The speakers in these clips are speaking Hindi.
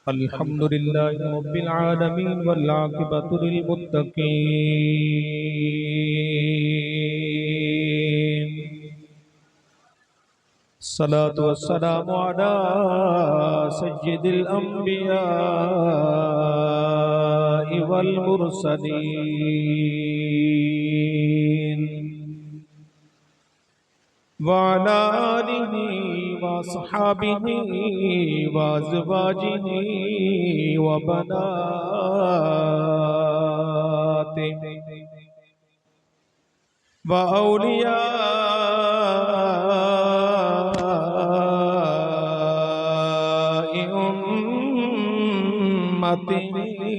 अल्हम्दुलिल्लाहि रब्बिल आलमीन वल आक़िबतु लिल मुत्तक़ीन। सलातु वस्सलामु अला सय्यिदिल अंबियाइ वल मुरसलीन व अला आलिहि व अस्हाबिहि व अज़वाजिहि व बनातिहि व औलियाइ उम्मतिहि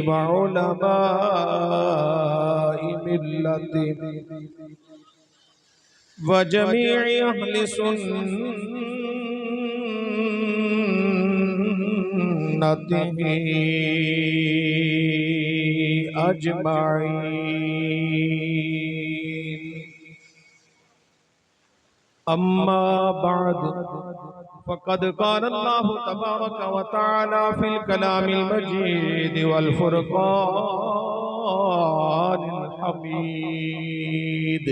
व उलमाइ मिल्लतिहि व जमीइ अहली सुन्नतिहि अजमाइन। अम्मा बाद फ़क़द क़ाल अल्लाहु तबारक व तआला फ़िल कलामिल मजीद वल फ़ुरक़ानिल हमीद।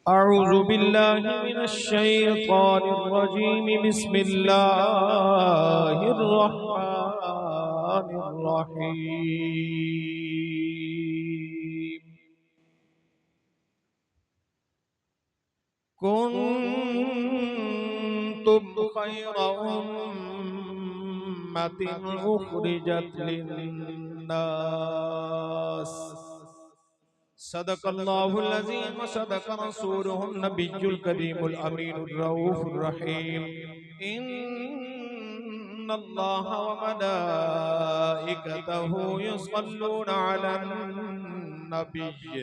अऊज़ु बिल्लाहि मिनश शैतानिर रजीम। बिस्मिल्लाहिर रहमानिर रहीम। कुन्तुम खैरा उम्मतिन उखरिजत लिन्नास। सदक़ल्लाहुल अज़ीम व सदक़ रसूलुहुन नबियुल करीमुल अमीनुर रऊफ़ुर रहीम। इन्नल्लाह व मलाइकतहु युसल्लूना अलन नबिय्य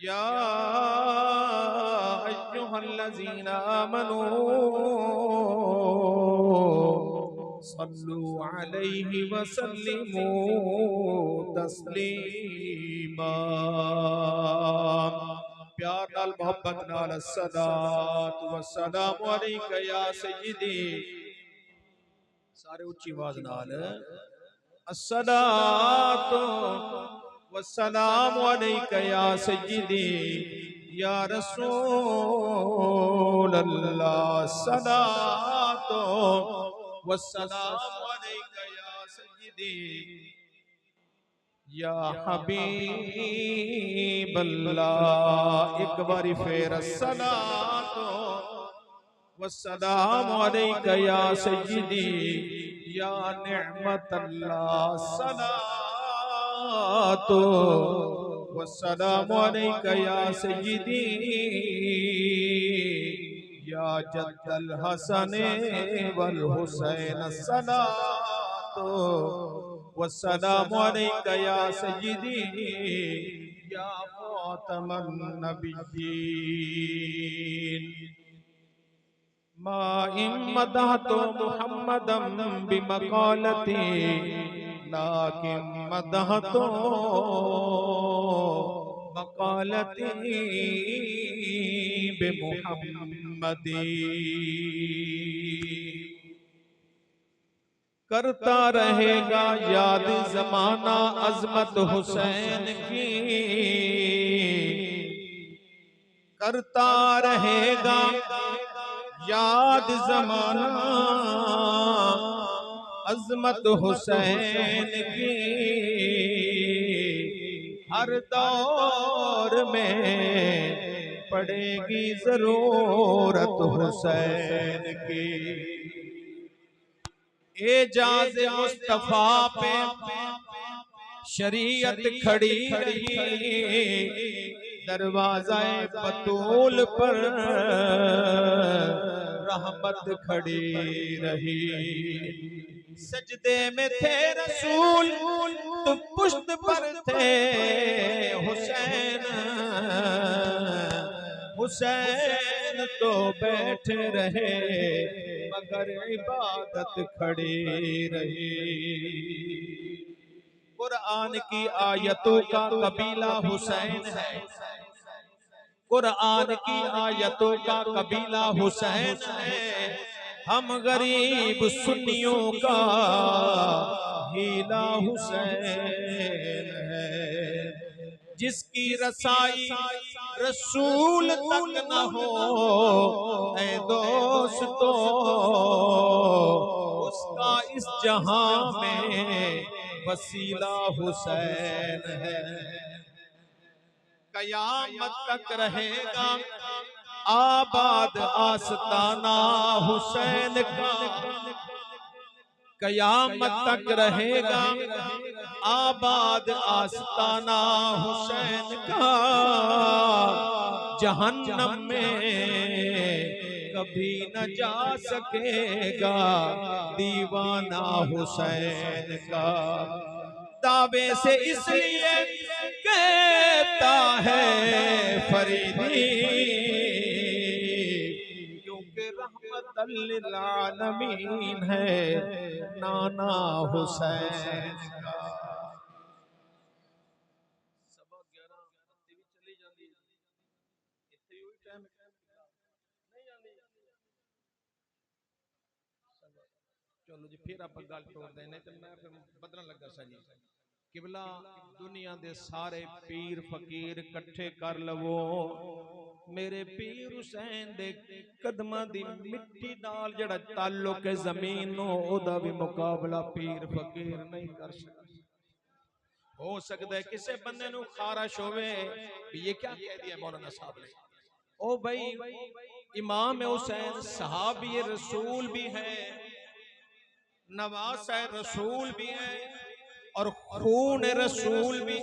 या अय्युहल्लज़ीना आमनू सल्लु अलैहि व सल्लिमू तस्लीमा। प्यार नाल मोहब्बत नाल अस्सलातु वस्सलामु अलैका या सय्यिदी। सारे उच्ची आवाज नाल अस्सलातु वस्सलामु अलैका या सय्यिदी या रसूल अल्लाह। सलातो वस्सलामु अलैका या सय्यिदी या हबीब अल्लाह। एक बारी फिर अस्सलातो वस्सलामु अलैका या सय्यिदी या निअमत अल्लाह। सलातो वस्सलामु अलैका या सय्यिदी या जद्दल हसन वल हुसैन। सलातो वस्सलामु अलैका या सय्यिदी या खातमन नबिय्यीन। मा इम्मदहतु मुहम्मदम बिमक़ालती लाकिन मदहतु मक़ालती बिमुहम्मदी। करता रहेगा याद ज़माना अज़मत हुसैन की। करता रहेगा याद ज़माना अज़मत हुसैन की। हर दौर में पड़ेगी ज़रूरत हुसैन की। एजाज़ मुस्तफ़ा पे शरीयत खड़ी रही, दरवाज़ाए बतूल पर रहमत खड़ी रही। सजदे में थे रसूल तो पुश्त पर थे हुसैन। हुसैन तो बैठे रहे मगर इबादत खड़ी रही। कुरान की आयतों का कबीला हुसैन है। कुरान की आयतों का कबीला हुसैन है। हम गरीब सुन्नियों का हीला हुसैन है, जिसकी रसाई रसूल तक न हो ऐ दोस्तों, उसका इस जहां में वसीला हुसैन है। कयामत तक रहेगा आबाद आस्ताना हुसैन का, कयामत तक रहेगा आबाद आस्ताना हुसैन का। जहन्नम में कभी न जा सकेगा दीवाना हुसैन का। दावे से इसलिए कहता है फरीदी, क्योंकि रहमतल लिल आलमीन है नाना हुसैन का। चलो जी फिर आप गल तोड़ देने तो मैं फिर बदलन लगा सा जी। किबला दुनिया दे सारे पीर फकीर इकट्ठे कर लवो, मेरे पीर हुसैन दे कदमां दी मिट्टी नाल जड़ा ताल्लुक है जमीन नो ओदा भी मुकाबला पीर फकीर नहीं कर सकते। हो सकता है किसी बंदे नु खारश होवे ये क्या कह दिया मौलाना साहब ने। ओ भाई इमाम हुसैन सहाबी रसूल भी है, नवासा रसूल भी है और खून रसूल भी।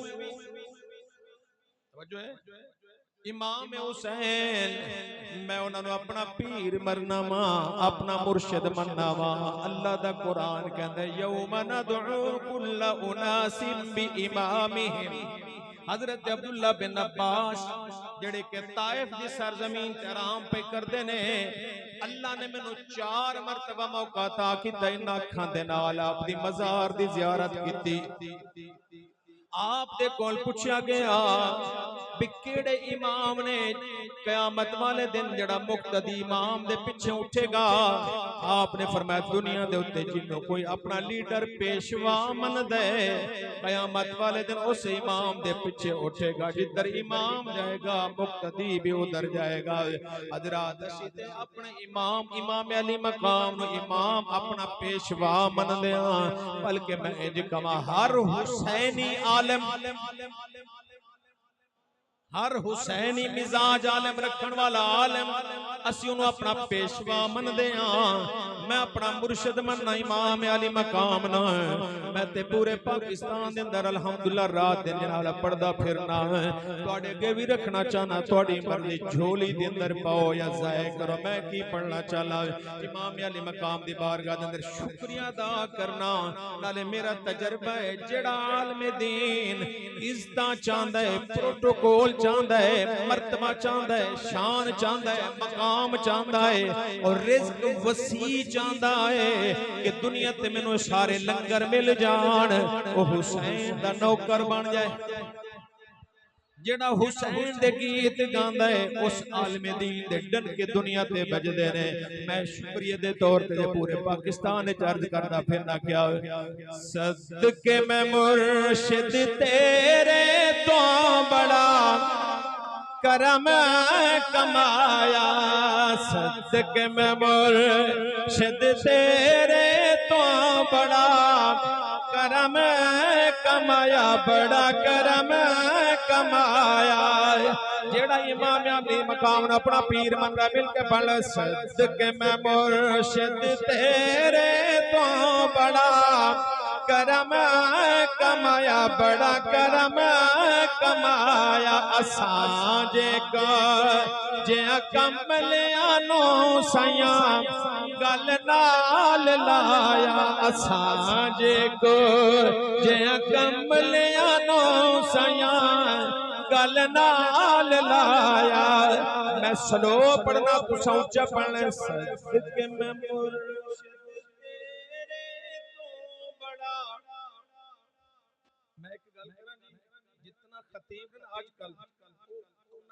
तवज्जो है। इमाम हुसैन मैं उन्होंने अपना पीर मरना वा, अपना मुर्शिद मनना वा। अल्लाह दा कुरान कहंदा यौम नदउ कुल्ल उनासिम बिइमामिहिम। हजरत अब्दुल्ला बिन अब्बास जेड़े के ताइफ दी सरजमीन ते आराम पे करदे ने, अल्लाह ने मैनू 4 मरतबा मौका ता कीता इन्हां अखां दे नाल आपदी मज़ार दी ज़ियारत कीती। आप दे कोल पूछा गया भी केड़े इमाम ने कयामत वाले दिन जड़ा मुक्तदी इमाम दे पीछे उठेगा। आपने फरमाया दुनिया दे उत्ते जिन्हों कोई अपना लीडर पेशवा मन दे, कयामत वाले दिन उस इमाम दे पीछे उठेगा। जिधर इमाम जाएगा मुक्तदी भी उधर जाएगा। हजरात असी ते अपने इमाम इमाम अली मकाम नु इमाम अपना पेशवा मन दे, बल्कि मैं इंज कमा हर हुसैनी आलम, हर हुसैनी मिजाज आलम रखन वाला आलम असी उन्होंने अपना पेशवा मनदे हां। मैं अपना मुर्शिद मनना इमाम अली मकाम ना, मैं ते पूरे पाकिस्तान दे अंदर अल्हम्दुलिल्लाह रात दिन नाल पढ़दा फिरना है। तुहाडे अगे भी रखना चाहना, तुहाडी मर्जी झोली दे अंदर पाओ या जाए करो। मैं की पढ़ना चाहला इमाम अली मकाम दी बारगाह दे अंदर शुक्रिया अदा करना। नाले मेरा तजर्बा है जेड़ा आलम दीन इज्जतां चाहंदा है, प्रोटोकॉल चाहता है, मर्तबा चाहता है, शान चाहता है, मकाम चाहता है और रिज़्क वसी चाहता है कि दुनिया ते मैनू सारे लंगर मिल जान, ओ हुसैन दा नौकर बन जाए। जेड़ा हुसैन दे गीत गांदा है उस आलमे दीन दे डंके दुनिया ते बजदे ने। मैं शुक्रिया दे तौर ते पूरे पाकिस्तान विच अर्ज करदा फिरना क्या सदके मैं मुर्शिद तेरे तो बड़ा करम कमाया, सदके मैं मुर्शिद तेरे तो बड़ा करम कमाया, बड़ा करम कमाया। जेड़ा इमाम अली मकाम ने अपना पीर मनदा मिलके पढ़ सदके मैं मुर्शिद तेरे तो बड़ा करम कमाया, बड़ा करम कमाया। असां जे कमलिया नो सया गल नाल लाया, असां जे कमलिया नो सया गल नाल लाया। मैं स्लो पढ़ना तुसा ऊंचा पढ़ना सदके मैं मुर्शिद तेरे तो बड़ा। मैं एक गल करा जी, जितना खतीब है आजकल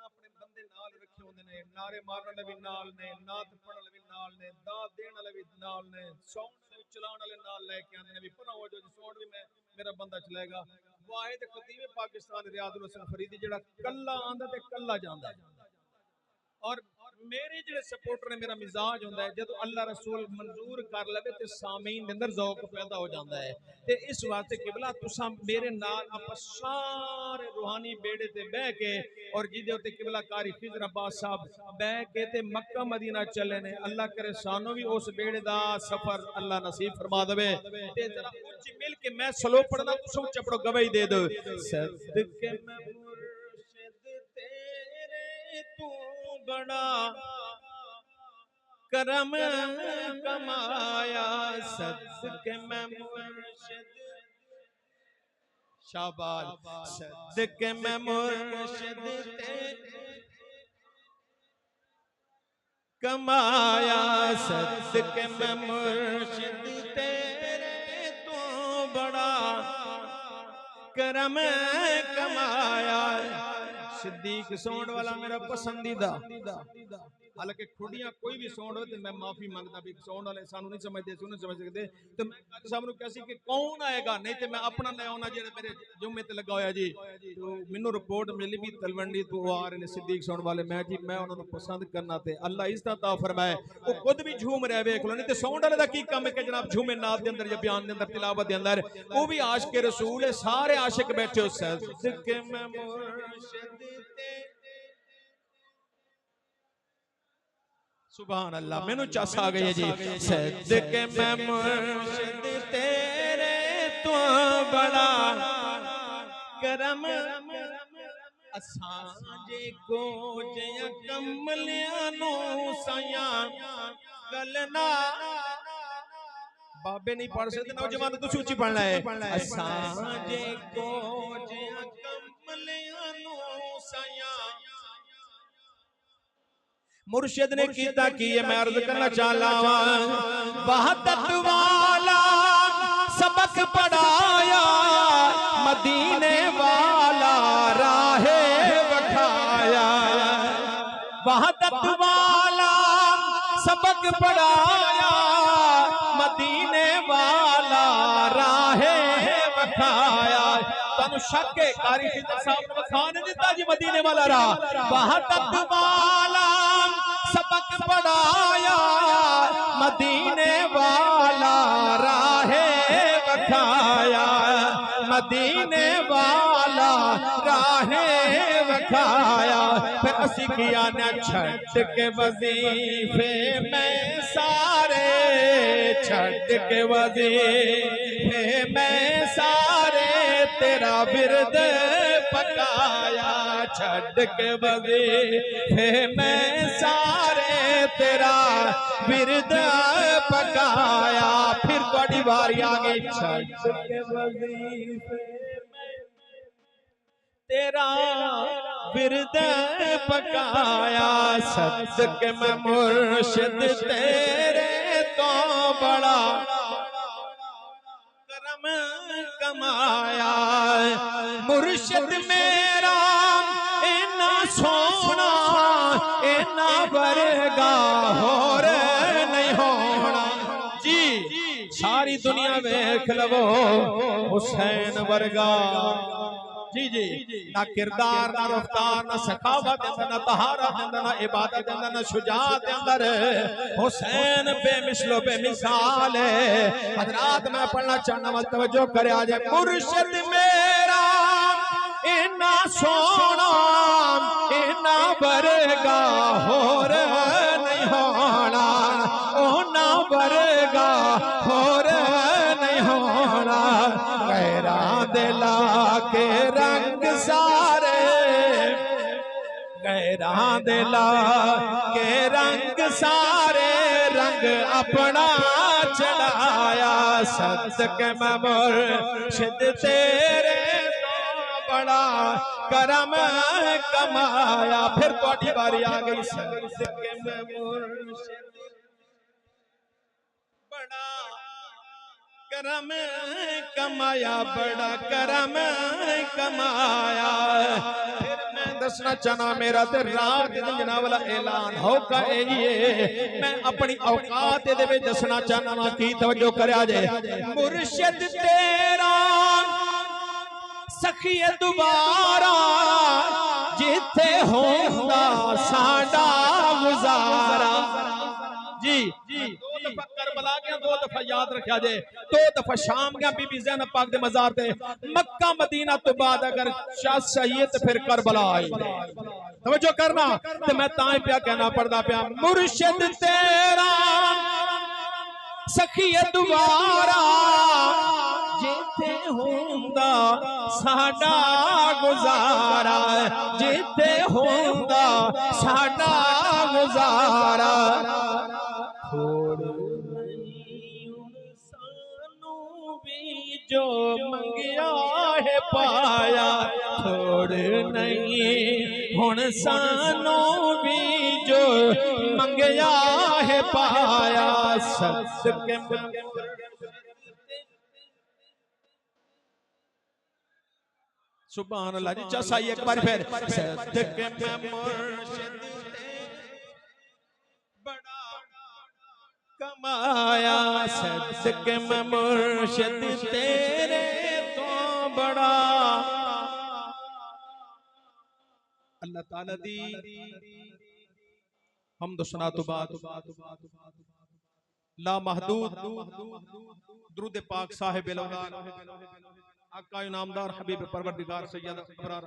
अपने बंदे नाल रखे होंदे ने, नारे मारन वाले भी नाल ने, नात पढ़न वाले भी नाल ने, दात देने वाले भी नाल ने, साउंड चलाने वाले नाल लेके आंदे ने भी परा हो जो साउंड भी मैं मेरा बंदा चलाएगा। वाहिद खतीब पाकिस्तान रियाजुल हसन फरीदी जेड़ा कल्ला आंदा ते कल्ला जांदा है। और मेरे जेड़े सपोर्टर ने मेरा मिजाज होंदा है जदों अल्लाह रसूल मंजूर कर लवे ते सामीन दे अंदर ज़ौक पैदा हो जांदा है। ते इस वास्ते किबला तुसा मेरे नाल आप सारे रूहानी बेड़े ते बह के और जिदे उत्ते किबला कारी खिजर अब्बास साहब बह के ते मक्का मदीना चले ने। अल्लाह करे सानू भी उस बेड़े दा सफर अल्लाह नसीब फरमा देवे। ते जरा उच्च मिल के मैं स्लो पढ़ना तुसा उच्च पढ़ो गवाही दे दो। सदके मैं मुर्शिद तेरे तू बड़ा करम कमाया, सदके मैं मुर्शिद शाबाश, सदके मैं मुर्शिद तेरे कमाया, सदके मैं मुर्शिद तेरे तू बड़ा करम कमाया। सिद्दीक सोंड वाला मेरा पसंदीदा, हालांकि खुडियां कोई भी सोंड हो तो मैं माफी मांगता भी सोंड वाले सानू नहीं समझते, सुन समझ सकते। तो मैं साहब कैसी कि कौन आएगा, नहीं तो मैं अपना ले आना जेड़ा मेरे जुम्मे ते लगा होया जी। तो मैनू रिपोर्ट मिली भी तलवंडी तो आ रहे ने सिद्दीक सोंड वाले। मैं जी मैं उन्होंने पसंद करना ते अल्लाह इज्जत अता फरमाए। वो खुद भी झूम रहे वेख लो, नहीं तो सोंड वाले दा की काम है कि जनाब झूमे नाद दे अंदर या बयान दे अंदर तिलावत दे अंदर वो भी आशिक रसूल है, सारे आशिक बैठे हो। सदके मैं मुर्शिद ते सुभान अल्लाह मैनू चस आ गई है जी। सदके मैं मुर्शिद तेरे तो बड़ा करम असांजे को जया कमलियां नू साया गलना। बाबे नहीं पढ़ सकते नौजवान तो सूची पढ़ना है। असांजे को जया कमलियां नू साया मुर्शिद ने कीता की मैं अर्ज करना चाहला वहदत वाला सबक पढ़ाया, मदीने वाला राहे वखाया। वहदत वाला सबक पढ़ाया, मदीने वाला राहे वखाया। तानु शक है कारी खिजर साहब ने वखा नहीं दिता जी मदीने वाला राह। वहदत वाला सबक पढ़ाया, मदीने वाला राहे वखाया। मदीने वाला राहे वखाया। फिर असी किया न छड़ के वजीफे में सारे, छड़ के वजीफे में सारे तेरा बिरद पकाया। छड़ के वजीफे में सारे तेरा बिरद पकाया। फिर बड़ी बारी आ गई छड़ के वजीफे तेरा बिरद पकाया। सदके मैं मुर्शिद तेरे तो बड़ा करम कमाया। मुर्शिद मेरा इन्ना सोना इन्ना वर्गा होर नहीं होना जी। सारी दुनिया वेख लवो हुसैन वर्गा जी जी। ना किरदार ना रफ्तार ना सखावत ना तहारत ना इबादत ना शुजात अंदर हुसैन बेमिसलो बेमिसाल है। हजरात मैं पढ़ना चाहना मत तवज्जो करे आज। मुर्शिद मेरा इन्ना सोना इन्ना वर्गा होर नहीं होना, ओना वर्गा होर नहीं होना। गैरा दिला के रंग सारे, गैरा दिला के रंग सारे रंग अपना चढ़ाया। सदके मैं मुर्शिद तेरे बड़ा करम कमाया। फिर थोड़ी बारी आ गई। सदके मैं मुर्शिद बड़ा करम कमाया, बड़ा करम कमाया। फिर मैं दसना चाहना मेरा ते रात जनाब वाला ऐलान होगा ये मैं अपनी औकात दे विच दसना चाहना वा की तवज्जो करया जे मुर्शिद तेरा सखीए दोबारा जिथे होंदा साडा गुजारा जी दो दफा करबला गया दो दफा याद रखा जे दो दफा शाम गया बीबी ज़ैनब पाक दे मज़ार ते मक्का मदीना तो बाद अगर शाह चाहिए तो फिर करबला आई तवज्जो करना ते मैं ताई पिया कहना पड़दा पिया मुर्शिद तेरा सखीए दोबारा जिथे होंदा साडा गुजारा जिथे होंदा साडा गुजारा थोड़ नहीं सानू भी जो मंगिया है पाया थोड़ नहीं हुण सानू भी जो मंगिया है पाया सदके सुभान अल्लाह जी चसा एक बार फिर सदके में मुर्शिद बड़ा कमाया सदके में मुर्शिद तेरे तो बड़ा अल्लाह ताला दी हमद सना तो बाद ला महदूद दुरूद पाक साहिब अलौलाद आका इनामदार हबीब परवरदिगार सैयद अबरार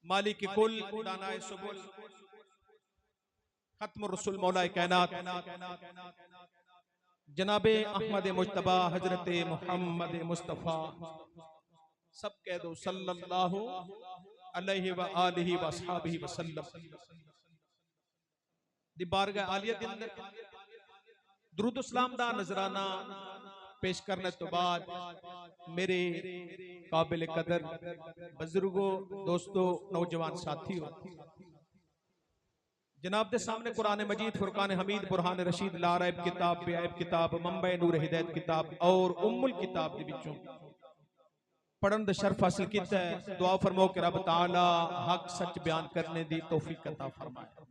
मालिक कुल दानाए सुबुल खत्मुर रसूल मौलाए कायनात जनाबे अहमद मुज्तबा हजरत मोहम्मद मुस्तफा सब कह दो सल्लल्लाहु अलैहि व आलिहि व अस्हाबिहि वसल्लम दी बारगाह आलिया दे अंदर दुरूद सलाम दा नजराना पेश करने तो बाद मेरे काबिल कदर बुजुर्गों दोस्तों नौजवान साथियों जनाब दे सामने कुरान मजीद फुरकान हमीद बुरहान रशीद लारैब किताब बेऐब किताब मंबे नूर हिदायत किताब और उम्मुल किताब दे विचों पढ़न दा शर्फ हासिल कीता है दुआ फरमाओ कि रब तआला हक सच बयान करने दी तौफीक अता फरमाए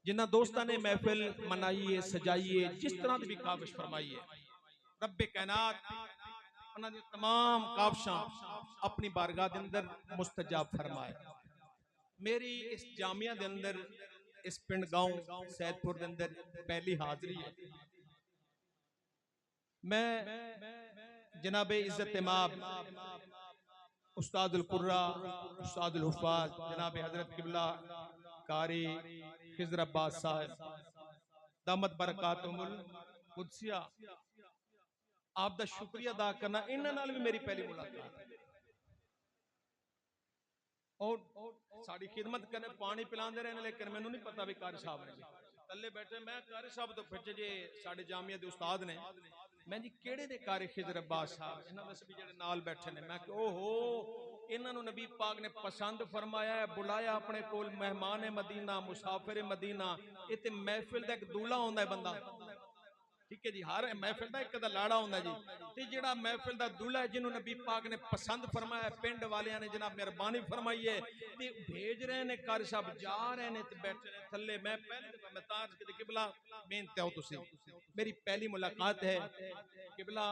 जिन्ना दोस्तां ने महफिल मनाई है सजाई है जिस तरह की भी काविश फरमाई है रब्बे कायनात उन्हां दी तमाम काविशां अपनी बारगाह दे अंदर मुस्तजाब फरमाए मेरी इस जामिया दे अंदर इस पिंड गांव सैदपुर दे अंदर पहली हाजिरी है मैं जनाबे इज्जत इमाम उस्तादुल कुर्रा उस्तादुल हुफ़ाज़ जनाबे हजरत किबला कारी खिज़र अब्बास साहब दामत बरकातुहुल कुदसिया आप दा शुक्रिया अदा करना इन्हां नाल भी मेरी पहली मुलाकात है और साड़ी खिदमत करने पानी पिलांदे रहने लेकिन मैनू नहीं पता भी कारी साहब ने थल्ले बैठे मैं कारी साहब तो पिछे जे साडे जामिया दे उस्ताद ने मैं जी केड़े ने कारी खिज़र अब्बास साहब इन्हां वैसे भी जेड़े नाल बैठे ने मैं कि ओहो इन्हां नू नबी पाक ने पसंद फरमाया है बुलाया अपने कोल मेहमान मदीना मुसाफिर मदीना इते महफिल दा एक दूल्हा होंदा है बंदा ठीक है जी हर महफिल दा एक दा लाड़ा होंदा जी ते जेड़ा महफिल दा दूल्हा है जिन्होंने नबी पाक ने पसंद फरमाया पिंड वालियां ने जनाब मेहरबानी फरमाई है ते भेज रहे ने कारी साहब जा रहे ने ते बैठे ने थल्ले मैं पहले दफा मैं ताज के किबला मेहनत आओ तुसी मेरी पहली मुलाकात है किबला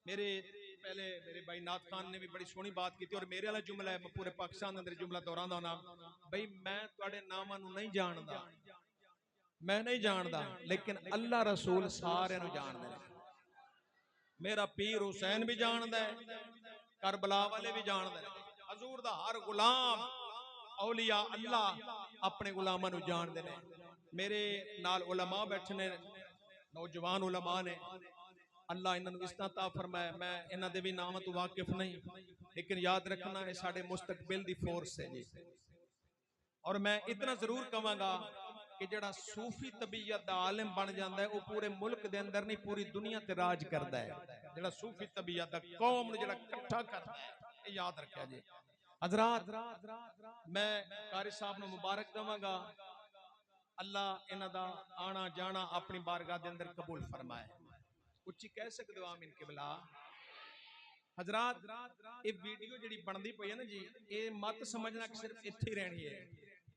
मेरे पहले मेरे भाई नाथ खान ने भी बड़ी सोहनी बात की और मेरे वाला जुमला है मैं पूरे पाकिस्तान अंदर जुमला दोहरांदा होना भाई मैं तुहाडे नामां नूं नहीं जानदा मैं नहीं जानदा लेकिन अल्लाह रसूल सारे नूं जानदे ने मेरा पीर हुसैन भी जानदा है करबला वाले भी जानदे ने हजूर दा हर गुलाम औलिया अल्लाह अपने गुलामां नूं जानदे ने मेरे नाल उलमा बैठे ने नौजवान उलमा ने अल्लाह इन्हां नूं इस्ता ता फरमाए मैं इन्हां दे भी नाम तो वाकिफ नहीं लेकिन याद रखना है साडे मुस्तकबिल दी फोर्स है जी और मैं इतना जरूर कहांगा कि जेड़ा सूफी तबीयत दा आलिम बन जांदा है वो पूरे मुल्क दे अंदर नहीं पूरी दुनिया ते राज करदा है जेड़ा सूफी तबीयत दा कौम नूं जेड़ा इकट्ठा करदा है ये याद रखिया जी हजरात मैं कारी साहब नूं मुबारक देवांगा अल्लाह इन्हां दा आना जाना अपनी बारगाह दे अंदर कबूल फरमाए उच्ची कह सकदे हो आमीन किबला हजरात ये वीडियो जी बनती पई है ना जी, ये मत समझना कि सिर्फ इत्थे ही रहनी है।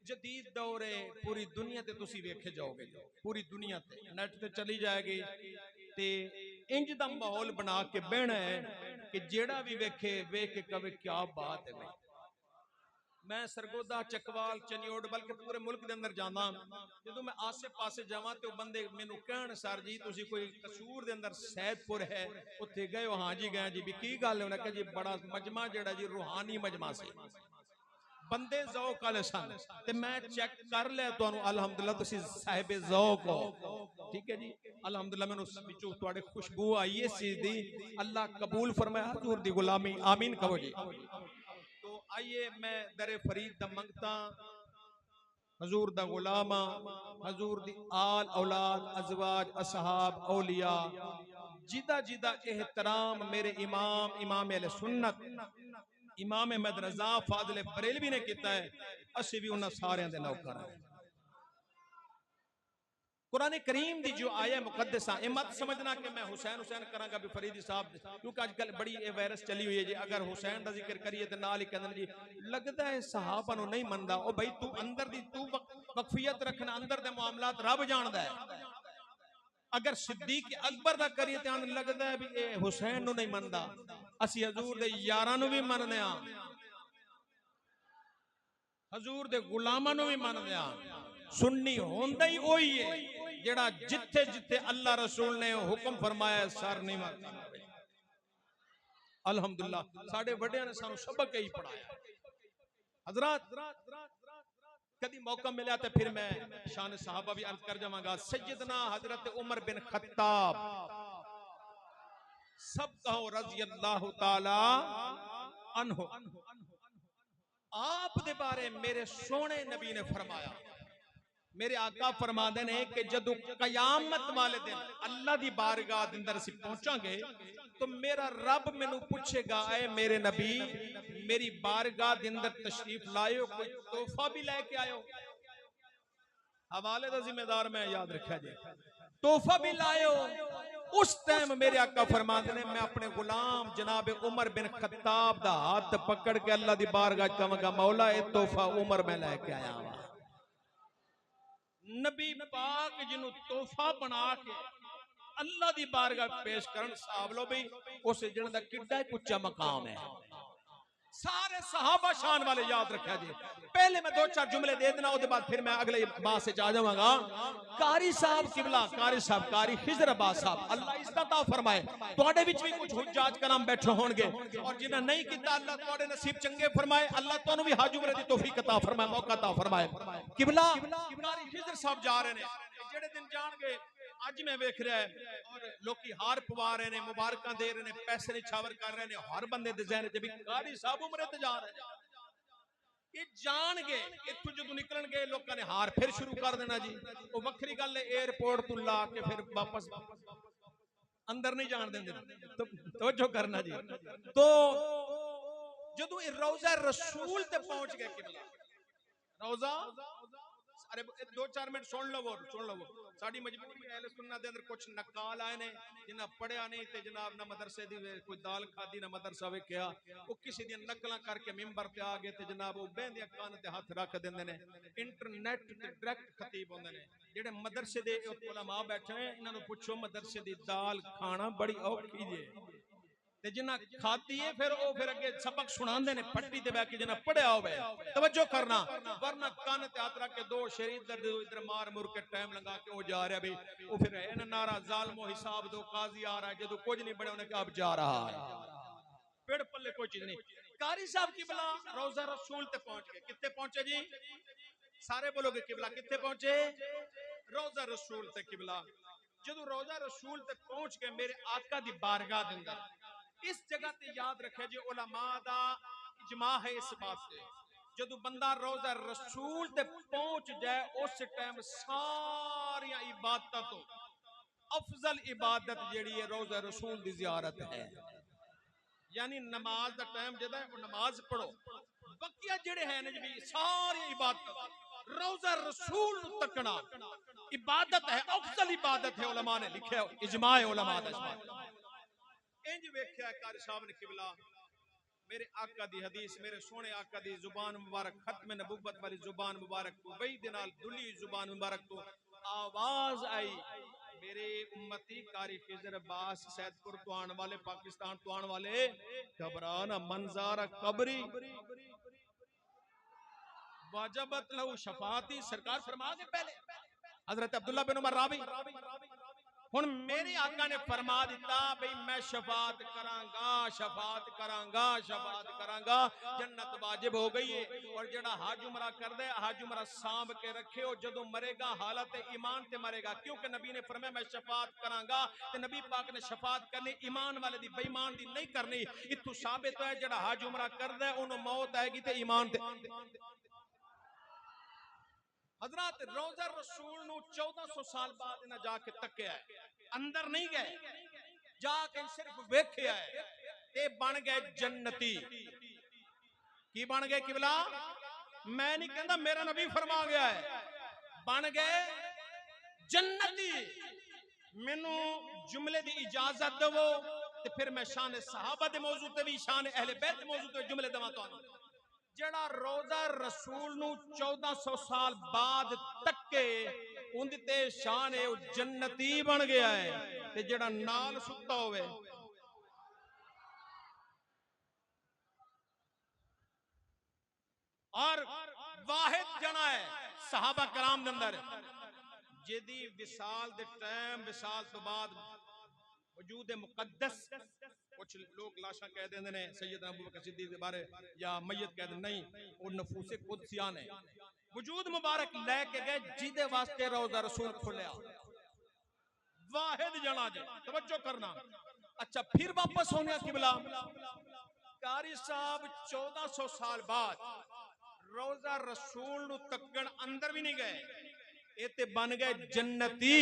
जदीद दौर है, पूरी दुनिया ते तुसी वेखे जाओगे, पूरी दुनिया ते नेट ते चली जाएगी ते इंज दा माहौल बना के बहना है कि जेड़ा भी वेखे वेख के कवे क्या बात है भाई। मैं सरगोदा चकवाल चनियोड़ बल्कि पूरे मुल्क के अंदर जाना, जो मैं आसे पासे जावा तो बंदे मैनू कहण सर जी तुसी कोई कसूर दे अंदर सैदपुर है उत्थे गए हो? हाँ जी गए जी। भी की गल है? उन्हें कहा जी बड़ा मजमा जेड़ा जी रूहानी मजमा से बंदे जौक वाले सन ते मैं चेक कर लिया तुहानू अलहमदुलिल्लाह तुसी साहिब जौक हो, ठीक है जी अलहमदुलिल्लाह। मैनू विचों तुहाडे खुशबू आई इस चीज दी, अल्लाह कबूल फरमाए हुजूर दी गुलामी, आमीन कहो जी। तो आइए मैं दरे फरीद दा मंगता, हजूर दा गुलामा, हजूर दी आल औलाद अजवाज असहाब औलिया जिदा जिदा एहतराम मेरे इमाम इमाम अहले सुन्नत इमाम अहमद रजा फाजिल बरेलवी ने किया है, असी भी उन्हां सारियां दे नौकर हैं। कुरान करीम दी जो आया मुकद्दसा, ये मत समझना कि मैं हुसैन हुसैन करांगा भी फरीदी साहब, क्योंकि आजकल बड़ी ये वायरस चली हुई है जी, अगर हुसैन का जिक्र करिए तो नाल ही कहंदे जी लगता है सहाबा नु नहीं मनदा। ओ भाई तू अंदर दी तू वक्फियत रखना, अंदर दे मामलात रब जानदा है। अगर सिद्दीक अकबर दा करिए तो लगता है भी ये हुसैन नु नहीं मनदा, असी हजूर दे यारां नु भी मनदे हां, हजूर दे गुलामां नु भी मनदे हां। सुन्नी होंदा ही वही है जेड़ा जिथे जिथे अल्लाह रसूल ने हुक्म फरमाया सर नहीं मारता। अल्हम्दुलिल्लाह साडे वड्डियां ने सानू सबक यही पढ़ाया। हजरत कभी मौका मिला तो फिर मैं शान सहाबा भी अर्ज कर जावांगा। सैयदना हजरत उमर बिन खत्ताब, सब कहो रजी अल्लाह तआला अन्हु, आप दे बारे मेरे सोने नबी ने फरमाया, मेरे आका फरमाते ने कि जदों कयामत वाले दिन अल्लाह दी बारगाह दे अंदर असीं पहुंचांगे तो मेरा रब मैनू पूछेगा ऐ मेरे नबी मेरी बारगाह दे अंदर तशरीफ लायो, कोई तोहफा भी लेके आयो? हवाले दा जिम्मेदार मैं याद रखा जी, तोहफा भी लायो? उस टाइम मेरे आका फरमाते ने मैं अपने गुलाम जनाब उमर बिन खत्ताब दा हाथ पकड़ के अल्लाह दी बारगाह कहवांगा मौला ये तोहफा उमर मैं लेके आया हां। नबी पाक जिन्हों तोहफा बना के अल्लाह दी बारगाह पेश करन, साहब लो भाई उस जन दा किड्डा उच्चा मकाम है। सारे सहाबा शान वाले याद रखा जी। पहले मैं दो चार जुमले दे देना, उसके बाद फिर मैं अगले बात से जा जाऊंगा। कारी साहब किबला, कारी साहब कारी खिजर अब्बास साहब अल्लाह इज्जत फरमाए, तुहाडे विच भी कुछ हुज्जाज कलाम बैठे होणगे और जिन्हें नहीं किया अल्लाह तुहाडे नसीब चंगे फरमाए, अल्लाह तुहानू भी हज उम्रे दी तौफीक अता फरमाए, मौका अता फरमाए। किबला कारी खिजर साहब जा रहे ने, जेड़े दिन जाणगे अज मैं वेख रहा है और लोकी हार पवा रहे ने, मुबारकां दे रहे ने, पैसे निछावर कर रहे ने, हर बंदे दे ज़हन च भी कारी साहब उमरे ते जा रहे हैं। ये जान गए इत्थों जो निकलन गए लोगों ने हार फिर शुरू कर देना जी। वो वक्री गल है, एयरपोर्ट तो ला के फिर वापस अंदर नहीं जान देंगे तो जो करना जी। तो जो रोजा रसूल ते पहुंच गए किबला रोजा, अरे दो चार मिनट सुन लो साडी मजबूरी है अहले सुन्नत दे अंदर कुछ नकाल आए ने जिन्ना पढ़िया नहीं ते जनाब ना मदरसे दी कोई दाल खादी ना मदरसा वेखिया, वो किसी दी नकलां करके मिंबर ते आ गए ते जनाब वो बेंदिया कान ते हाथ रख देंदे ने। इंटरनेट ते डायरेक्ट खतीब होंदे ने, जेड़े मदरसे दे उलमा बैठे ने इन्हां नूं पुछो मदरसे दी दाल खाना बड़ी औखी जे ते जिन्ना खाती है फिर वो फिर अगे सबक सुनांदे ने पट्टी ते बैठ के जिन्ना पढ़िया होवे तवज्जो करना, वरना कान ते हाथ रख के दो शेर इधर दे इधर मार मुर के टाइम लगा के वो जा रहा भाई वो फिर है ना नारा जालमो हिसाब दो काजी आ रहा है, जदों कुछ नहीं बने उन्हें कहा अब जा रहा है, पेड़ पल्ले कोई चीज नहीं। कारी साहब किबला रोजा रसूल ते पहुंच गए, कित्थे पहुंचे जी? सारे बोलोगे किबला कित्थे पहुंचे? रोजा रसूल ते किबला। जदों रोजा रसूल ते पहुंच गए मेरे आका दी बारगाह दे अंदर, इस जगह ते याद रखे जी उलमा दा इजमा है इस बात से, जदों बंदा रोजा रसूल ते पहुंच जाए उस टाइम सारी इबादत तो अफजल इबादत जेड़ी है रोजा रसूल दी जियारत है। यानी नमाज दा टाइम जदा है नमाज पढ़ो, बकिया जेड़े हैं ने जी सारी इबादत रोजा रसूल तकना इबादत है, अफजल इबादत है। उलमा ने लिखा है, इजमा है उलमा दा। इंज वेख्या कारी साहब ने किबला मेरे आका दी हदीस मेरे सोने आका दी जुबान मुबारक खत्म नबुव्वत वाली जुबान मुबारक तो वही दिनाल दुली जुबान मुबारक तो आवाज आई मेरे उम्मती कारी खिजर अब्बास सैदपुर तो आने वाले पाकिस्तान तो आने वाले घबराना मंजारा कबरी वाजबत लहू शफाती सरकार फरमा दे पहले हजरत अब्दुल्ला बिन उमर रावी हुन मेरे आका ने फरमा दिता भाई मैं शफात करांगा शफात करांगा शफात करांगा जन्नत वाजिब हो गई है और जेड़ा हज उमरा कर दे हज उमरा सांभ के रखे और जदों मरेगा हालत ईमान ते मरेगा क्योंकि नबी ने फरमाया मैं शफात करांगा ते नबी पाक ने शफात करनी ईमान वाले दी बेईमान दी नहीं करनी इत्थों साबित है जेड़ा हज उमरा कर दे ओनू मौत आएगी ते ईमान ते हजरत रोजा रसूल नु 1400 साल बाद इन्हें जाके तकिया अंदर नहीं गए जाके सिर्फ वेख्या है ते बन गए जन्नती की बन गए किबला मैं नहीं कहता मेरा नबी फरमा गया है बन गए जन्नती मैनू जुमले दी इजाजत दवो ते फिर मैं शान सहाबा दे मौजू ते भी शान अहले बैत दे मौजू ते जुमले दवा तुहानू जेड़ा रोजा रसूल नु 1400 साल बाद तक्के उंदी ते शान है जन्नती बन गया है ते जेड़ा नाल सुत्ता होवे और वाहिद जना है सहाबा कराम दे अंदर जेदी विसाल दे टाइम विसाल तो बाद वजूद मुकद्दस कुछ लोग लाशा कह देंदे ने सैयदना अबू बकर सिद्दीक के बारे या मय्यत कह देंदे नहीं वो नफूसे कुदसिया ने वजूद मुबारक लेके गए जिदे वास्ते रोजा रसूल खुलिया वाहिद जना जे तवज्जो करना अच्छा फिर वापस होने किबला कारी साहब 1400 साल बाद रोजा रसूल नु तकन अंदर भी नहीं गए ये बन गए जन्नती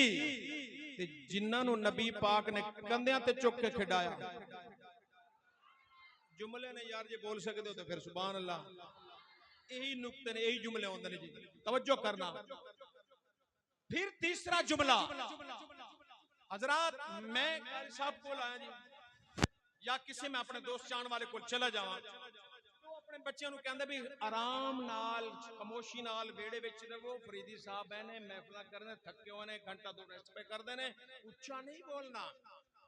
ते जिन्हां नु नबी पाक ने कंधियां ते चुक के खिडाया जुमले ने यार जे बोल सकते हो तो फिर सुभान अल्लाह यही नुक्ते ने यही जुमले होंदे ने जी तवज्जो करना फिर तीसरा जुमला हजरत मैं कारी साहब को आया जी या किसी में अपने दोस्त चाहने वाले को चला जावां अपने बच्चों को कहते भी आराम नाल खामोशी नाल वेड़े विच रहो फरीदी साहब बहने महफिल करने थके हुए ने घंटा दो रेस्ट पे कर देने उच्चा नहीं बोलना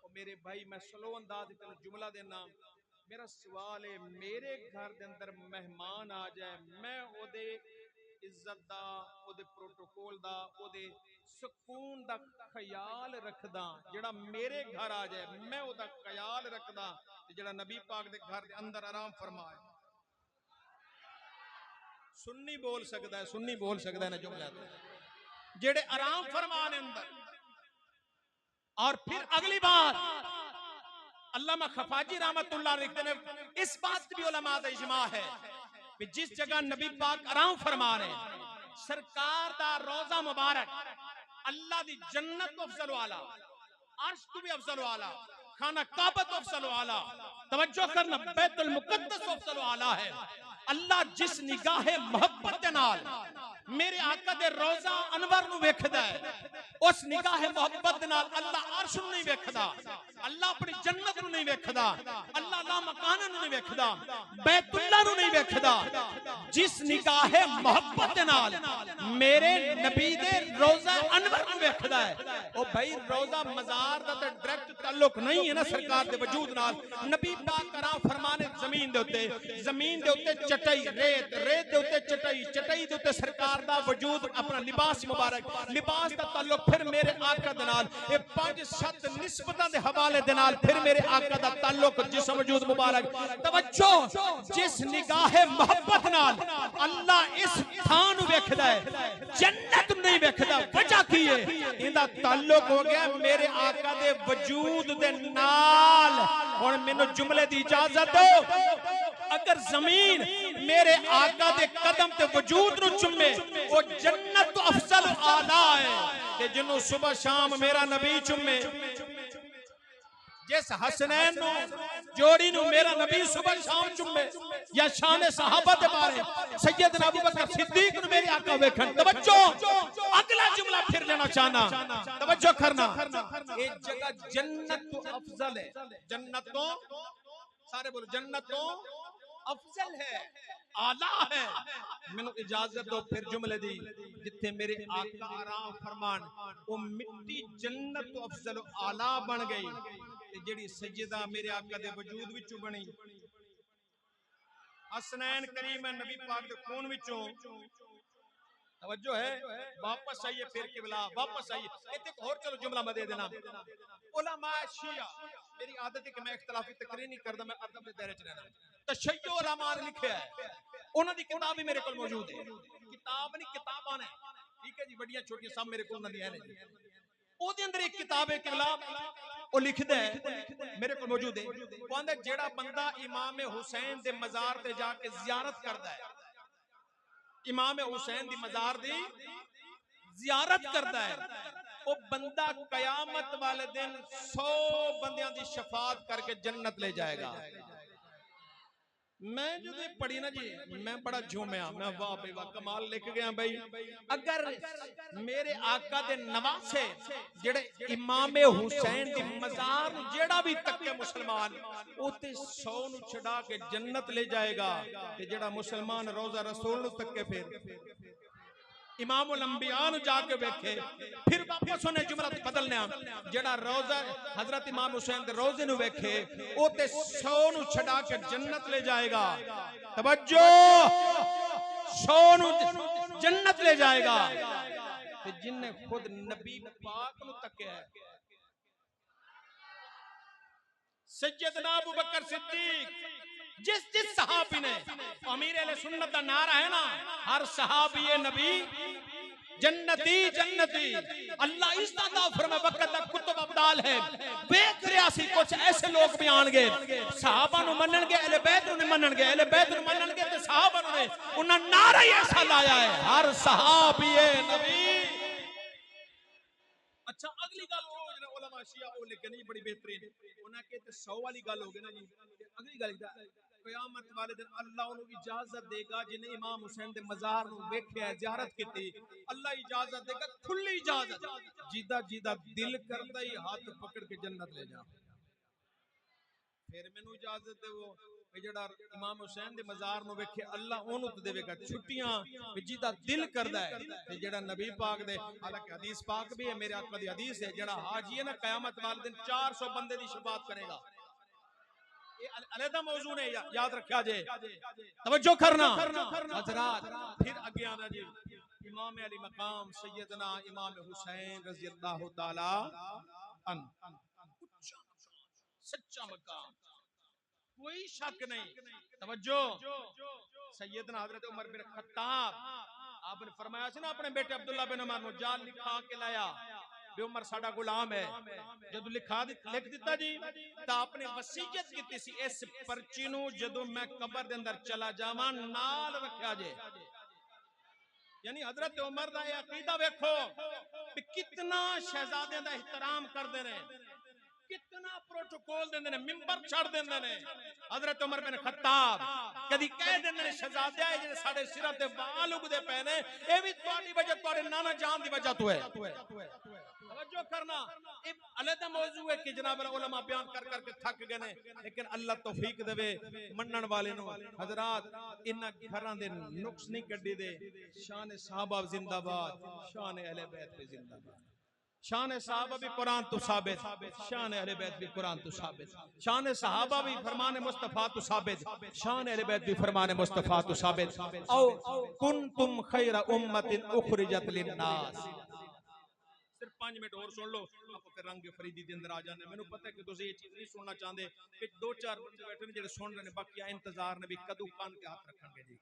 और मेरे भाई मैं स्लो अंदाज तेन जुमला देना मेरा सवाल है मेरे घर दे अंदर मेहमान आ जाए मैं ओदे इज्जत दा ओदे प्रोटोकॉल दा ओदे सुकून दा ख्याल रखदा जेड़ा मेरे घर आ जाए मैं ओदा ख्याल रखदा ते जेड़ा नबी पाक दे घर दे अंदर आराम फरमाए सुन्नी बोल सकता है ना जुमला जेड़े आराम फरमाने अंदर और फिर अगली बात अल्लामा खफाजी रहमतुल्लाह लिखते ने इस बात भी उलमा दा इजमा है कि जिस जगह नबी पाक आराम फरमा रहे सरकार दा रोजा मुबारक अल्लाह दी जन्नत तो अफजल वाला अर्श तो भी अफजल वाला खाना काबा तो अफजल वाला तवज्जो करना बैतुल मुकद्दस तो अफजल वाला है अल्लाह जिस निगाहे मोहब्बत दे नाल मेरे आका दे रोजा अनवर नु वेखदा है उस निगाहे मोहब्बत दे नाल अल्लाह अर्श नु नहीं वेखदा अल्लाह अपनी जन्नत नु नहीं वेखदा अल्लाह ला मकान नु नहीं वेखदा बैतुल्लाह नु नहीं वेखदा जिस निगाहे मोहब्बत दे नाल मेरे नबी दे रोजा अनवर नु वेखदा है ओ भाई रोजा मजार दा ते डायरेक्ट ताल्लुक नहीं है ना सरकार दे वजूद नाल नबी पाक कराम फरमाने जमीन दे उत्ते चटाई रेत दे उत्ते चटाई दे उत्ते सरकार दा वजूद अपना लिबास मुबारक लिबास दा ताल्लुक फिर मेरे आका दे नाल ए 5-7 निस्बतां दे हवाले दे नाल फिर मेरे आका दा ताल्लुक जिस्म वजूद मुबारक तवज्जो जिस निगाहे मोहब्बत नाल अल्लाह इस थां नु वेखदा है जन्नत नहीं वेखदा वजह की है इंदा ताल्लुक हो गया मेरे आका दे वजूद दे नाल हुन मेनू जुमले दी इजाजत दो अगर जमीन मेरे आका दे कदम ते वजूद नु चुमे वो जन्नत तो अफजल आला है ते जिन्हों सुबह शाम मेरा नबी चुमे जिस हसनैन नु जोड़ी नु मेरा नबी सुबह शाम चुम्मे या शान सहाबा दे बारे सैयदना अबू बकर सिद्दीक नु मेरे आका वेखन तवज्जो अगला जुमला फिर लेना चाहना तवज्जो करना एक जगह जन्नत तो अफजल है जन्नत तो सारे बोलो जन्नत तो अफजल है आला है मैनू इजाजत दो फिर जुमले दी जिथे मेरे आका आराम फरमान वो मिट्टी जन्नत तो अफजल आला बन गई ते जेड़ी सजदा मेरे आका दे वजूद विचों बनी हसनैन करीम नबी पाक दे खून विचों तवज्जो है वापस आइए फिर किबला वापस आइए इत्ते एक और चलो जुमला मैं दे देना उलमा शिया मेरी आदत है कि मैं इख्तिलाफी तकरीर नहीं करदा मैं अदब दे दायरे च रहना तशय्यो उलमा ने लिखा है उन्हां दी किताब भी मेरे कोल मौजूद है किताब नहीं किताबां ने ठीक है जी बड़ियां छोटियां सब मेरे कोल नहीं है जी ओदे अंदर एक किताब है किबला ओ लिखदा है मेरे कोल मौजूद है वो आंदा जेड़ा बंदा इमाम हुसैन दे मजार ते जाके ज़ियारत करदा है इमाम हुसैन दी मजार दी ज़ियारत करदा है वो बंदा कयामत वाले दिन 100 बंदियां दी शफाअत करके जन्नत ले जाएगा मैं जो पढ़ी ना जी मैं बड़ा झूमया मैं वाह भाई वाह कमाल लिख गया भाई अगर मेरे आका दे नवासे जेड़े इमाम हुसैन दी मजार जेड़ा भी तके मुसलमान ओते 100 नु छड़ा के जन्नत ले जाएगा ते जेड़ा मुसलमान रोजा रसूल नु तके फिर इमाम उल अंबिया नु जाके वेखे फिर वापस उन्हें जुमला बदलना जेड़ा रोजा हजरत इमाम हुसैन दे रोजे नु वेखे ओ ते 100 नु छड़ा के जन्नत ले जाएगा तवज्जो 100 नु जन्नत ले जाएगा ते जिन्ने खुद नबी पाक नु तके है सैयदना अबू बकर सिद्दीक जिस सहाबी ने अमीर अहले सुन्नत दा नारा है ना हर सहाबी नबी जन्नती जन्नती अल्लाह इस दा फरमाए वक्त दा कुतुब अब्दाल है वेख रिया सी कुछ ऐसे लोग भी आणगे सहाबा नु मनणगे अहले बैत नु मनणगे अहले बैत नु मनणगे ते सहाबा ने उन्हां नारा ही ऐसा लाया है हर सहाबी नबी अच्छा अगली गल हो जना उलमा शिया ओ लिखे नहीं बड़ी बेहतरीन उन्हां के ते 100 वाली गल हो गई ना जी अगली गल क़यामत वाले दिन अल्लाह उन्हें इजाजत देगा जिन्हें इमाम हुसैन दे मजार नु वेख्या ज़ियारत कीती अल्लाह इजाजत देगा खुली इजाजत जिदा जिदा दिल करदा ही हाथ पकड़ के जन्नत ले जा फिर मैनू इजाजत देवो जेड़ा इमाम हुसैन दे मजार नु वेखे अल्लाह ओनु तो देवेगा छुट्टियां जिदा दिल करदा है ते जेड़ा नबी पाक दे हालांकि हदीस पाक भी है मेरे आका दी हदीस है जेड़ा हाजी है ना क़यामत वाले दिन 400 बंदे दी शफाअत करेगा ये अलग मौजू ने याद रखा जे तवज्जो करना हजरात फिर आगे आना जी इमाम अली मकाम सैयदना इमाम हुसैन रज़ी अल्लाह तआला अन सच्चा मकाम कोई शक नहीं तवज्जो सैयदना हजरत उमर बिन खत्ताब आपने फरमाया सी ना अपने बेटे अब्दुल्ला बिन उमर नु जाल लिखा के लाया बे उमर साडा गुलाम है जदों लिख दिता जी ता आपने वसीयत कीती सी इस पर्ची नु जदों मैं कब्र दे अंदर चला जावां नाल रखया जे यानी हजरत उमर दा अकीदा देखो कि कितना शहजादे दा एहतराम करदे ने कितना प्रोटोकॉल देंदे ने मिंबर छड़ देंदे ने हजरत उमर बिन खत्ताब कदी कह देंदे ने शहजादे आए जे साडे सिर ते बाल उगदे पे ने ए भी तोडी वजह तोडे नाना जान दी वजह तो है तवज्जो करना ए अलग मौजू है कि जनाब उलमा बयान कर कर के थक गए ने लेकिन अल्लाह तौफीक देवे मनन वाले नु हजरात इन्हां घरां दे नुक्स नहीं कड्डी दे शान सहाबा जिंदाबाद शान अहले बैत पे जिंदाबाद शान सहाबा भी कुरान तो साबित शान अहले बैत भी कुरान तो साबित शान सहाबा भी फरमान मुस्तफा तो साबित शान अहले बैत भी फरमान मुस्तफा तो साबित औ कुंतुम खैर उम्मतिन उखरिजत लिन्नास सिर्फ 5 मिनट और सुन लो आपको फिर रंग फरीदी के अंदर आ जाने मैंने पता है कि तुम ये चीज नहीं सुनना चाहते कि 2-4 बंदे बैठे ने जेडे सुन रहे ने बाकी इंतजार ने भी कदू कान के हाथ रखेंगे जी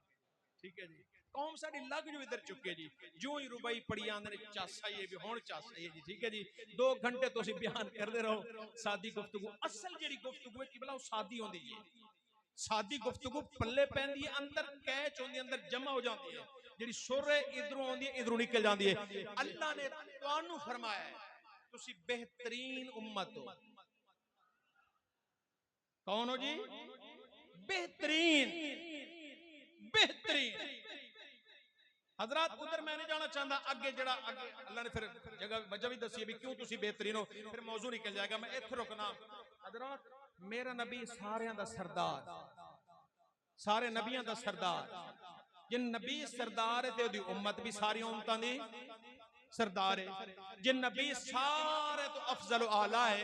ठीक है जी कौम साडी लग जो इधर चुके जी जो ही रुबाई पड़ी आंदे ने चासा ये भी हुण चासा ये जी ठीक है जी 2 घंटे तुसी बयान करदे रहो सादी गुफ्तगू असल जेडी गुफ्तगू है कि भला सादी होंदी है सादी गुफ्तगू पल्ले पैंदी है अंदर कैच होंदी अंदर जमा हो जाती है जेडी सुर है इधरों आंदी है इधरों निकल जाती है अल्लाह ने तुहानू फरमाया है तुसी बेहतरीन उम्मत हो कौन हो जी? बेहतरीन बेहतरीन। हजरत उधर मैं नहीं जाना चाहता, आगे जड़ा आगे अल्लाह ने फिर जगह वजह भी दसी है भी क्यों तुसी बेहतरीन हो, फिर मौजू निकल जाएगा, मैं इत्थे रुकना। हजरत मेरा नबी सारियां दा सरदार, सारे नबियां दा सरदार। जे नबी सरदार है तो ओदी उम्मत भी सारी उम्मतां दी सरदार है। जे नबी सारे तो अफजल आला है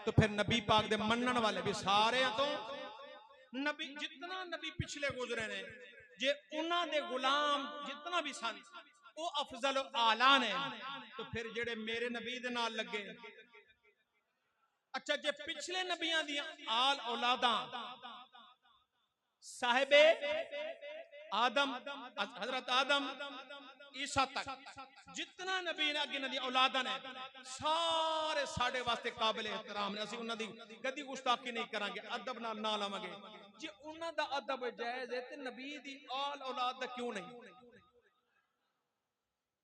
तो फिर नबी पाक दे मनन वाले भी सारे तो नबी जितना नबी पिछले गुजरे ने जे उन्हां दे गुलाम जितना भी सन वो अफजल आला ने, तो फिर जेड़े मेरे नबी दे नाल लगे। अच्छा जे पिछले नबियां दी आल औलादा साहिबे आदम हजरत आदम ईसा तक जितना नबी ने अगे नदी औलादा ने सारे साडे वास्ते काबिल एहतराम ने। असि उन्हां दी कदी गुस्ताखी नहीं करांगे, अदब नाल ना लावांगे। जे उन्हां दा अदब जायज है ते नबी दी आल औलाद दा क्यों नहीं?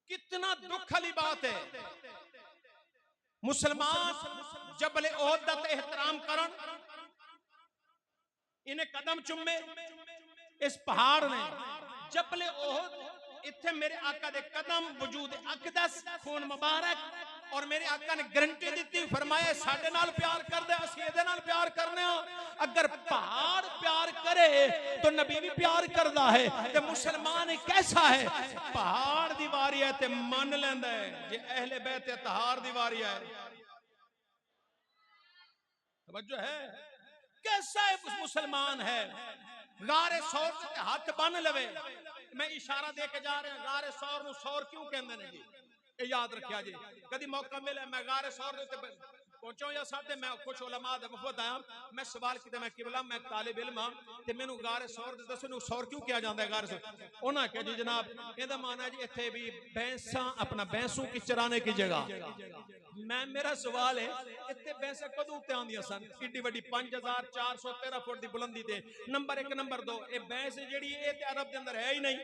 कितना दुख वाली बात है। मुसलमान जबले ओहद दा एहतराम करन, इन्हें कदम चुमे इस पहाड़ ने जबले ओहद इत्थे मेरे आका दे कदम वजूद अकदस खून मुबारक, और मेरे आका ने गारंटी दी फरमाया साडे नाल प्यार कर दे, असीं इहदे नाल प्यार करने। अगर पहाड़ प्यार करे तो नबी भी प्यार करदा है। ते मुसलमान कैसा है? पहाड़ दी वारी है ते मान लैंदा है, जे अहले बैत तहार दी वारी है। तवज्जो है? कैसा है मुसलमान है? गारे सौर से हाथ बन लवे। मैं इशारा दे के जा रहा, गारे सौर नु सौर क्यों कहंदे ने जी? ये याद रखिया जी, कभी मौका मिले मैं गारे सौर दे पहुंचो या साथे मैं कुछ उलमा दे मुफत आया, मैं सवाल किते मैं किबला मैं तालिब इल्म हां ते मेनू गारे सौर दे दसो नु सौर क्यों किया जांदा है? गारे सौर उन्हां कहा जी जनाब एदा माना जी इत्थे भी भैंसा अपना भैंसों की चराने की जगह। मैं मेरा सवाल है इत्थे भैंसा कदों ते आंदियां सन? इड्डी वड्डी 5413 फुट दी बुलंदी ते नंबर 1 नंबर 2 ए भैंस जेड़ी ए ते अरब दे अंदर है ही नहीं।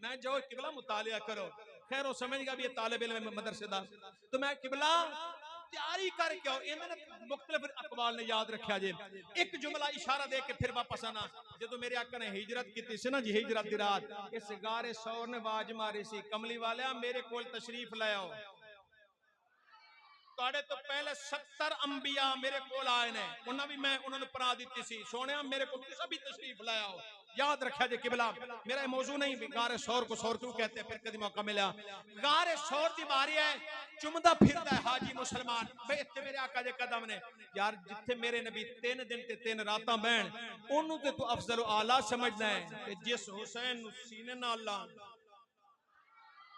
मैं जो किबला मुतालिया करो, खैर वो समझेगा भी ये तालिब इल्म मदरसे दा, तो मैं किबला तैयारी करके आओ। इन्होंने मुख्तलिफ अकवाल ने याद रखा जे, एक जुमला इशारा दे के फिर वापस आना। जो मेरे आका ने हिजरत की सी ना जी, हिजरत दी रात इस गारे सौर ने आवाज मारी सी, कमली वाले मेरे कोल तशरीफ ले आओ। ताड़े तो पहले 70 अंबिया मेरे कोल आए ने, उन्हें भी मैं उन्होंने परा दी सी, सोने मेरे को सभी तशरीफ ले आओ। याद रखा जे किबला मेरा मौजू नहीं गारे सौर को सौर क्यों कहते हैं, फिर कभी मौका मिला। गारे सौर की बारी है, चुमदा फिरदा है हाजी मुसलमान भाई इत्थे मेरे आका दे कदम ने। यार जिथे मेरे नबी 3 दिन ते 3 रातां बहन ओनू ते तू अफजल आला समझना है कि जिस हुसैन नु सीने नाल लान,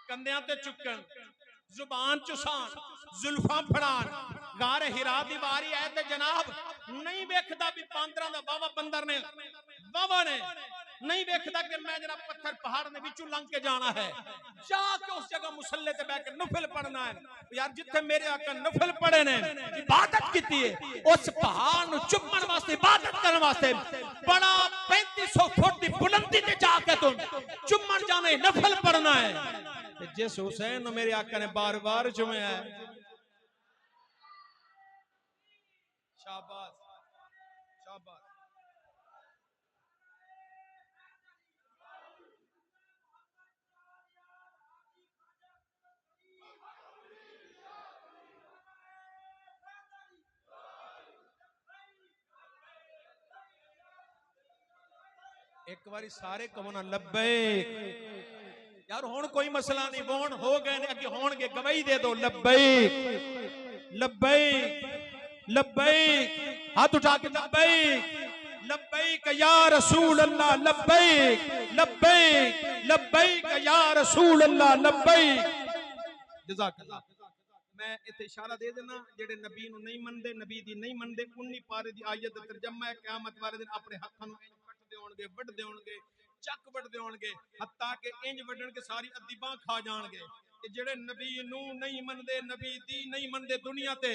कंधियां ते चुकन, जुबान चुसान, जुल्फां फड़ान, गारे हिरा दी वारी है ते जनाब नहीं वेखदा भी बांदरां दा बावा बंदर ने बाबा ने नहीं वेखदा कि मैं जरा पत्थर पहाड़ ने विचों लंघ के जाना है, जाके उस जगह मुसल्ले ते बैठ के नफल पढ़ना है। यार जिथे मेरे आका नफल पढ़े ने इबादत कीती है, उस पहाड़ नु चुम्मण वास्ते इबादत करने वास्ते बड़ा 3500 फुट दी बुलंदी ते जाके तुम चुम्मण जाने नफल पढ़ना है। जिस हुसैन नु मेरे आका ने बार बार चुमया है, शाबाश शाबाश। एक बारी सारे कहो ना लब्बैक। यार हुण कोई मसला नहीं, बोन हो गए ने अगे होणगे, गवाही दे दो लब्बैक लब्बैक लब्बैक, हाथ उठा के लब्बैक लब्बैक या रसूल अल्लाह लब्बैक लब्बैक लब्बैक या रसूल अल्लाह लब्बैक। जज़ाकल्लाह। मैं इत्थे इशारा दे देना जेड़े नबी नु नहीं मनदे, नबी दी नहीं मनदे, 19 पारे दी आयत दा तर्जमा है क़यामत वाले दिन अपने हत्थां नु कटदे होणगे, वड्डदे होणगे, चक वड्डदे होणगे, हत्ता के इंज वड्डण के सारी अद्दीबां खा जाणगे। कि जेड़े नबी नु नहीं मनदे, नबी दी नहीं मनदे दुनिया ते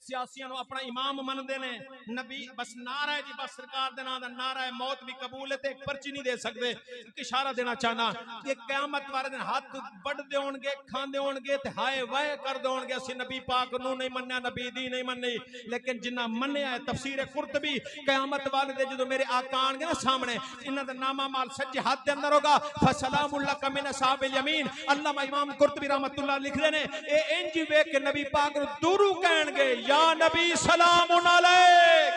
सियासियां नु अपना इमाम मनदे ने, नबी बस नारा है जी, बस सरकार दे नाम दा नारा है, मौत भी कबूल है ते एक पर्ची नहीं दे सकते। एक इशारा देना चाहना कि क़यामत वाले दिन हाथ बढ़दे होणगे, खांदे होणगे ते हाय वाय करदे होणगे, असि नबी पाक नू नहीं मन्नया, नबी दी नहीं मन्नी। लेकिन जिन्ना मन्नया है, तफसीर कुर्तबी, क़यामत वाले दिन जदों मेरे आका आणगे ना सामने, इन्हां दा नामा माल सज्जे हाथ दे अंदर होगा, फसलामुल लक मिन असहाबिल यमीन। अल्लामा इमाम कुर्तबी रहमतुल्लाह लिखदे ने, ए इंज वेख के नबी पाक नू दूरू कहणगे, या नबी सलामुन अलैक।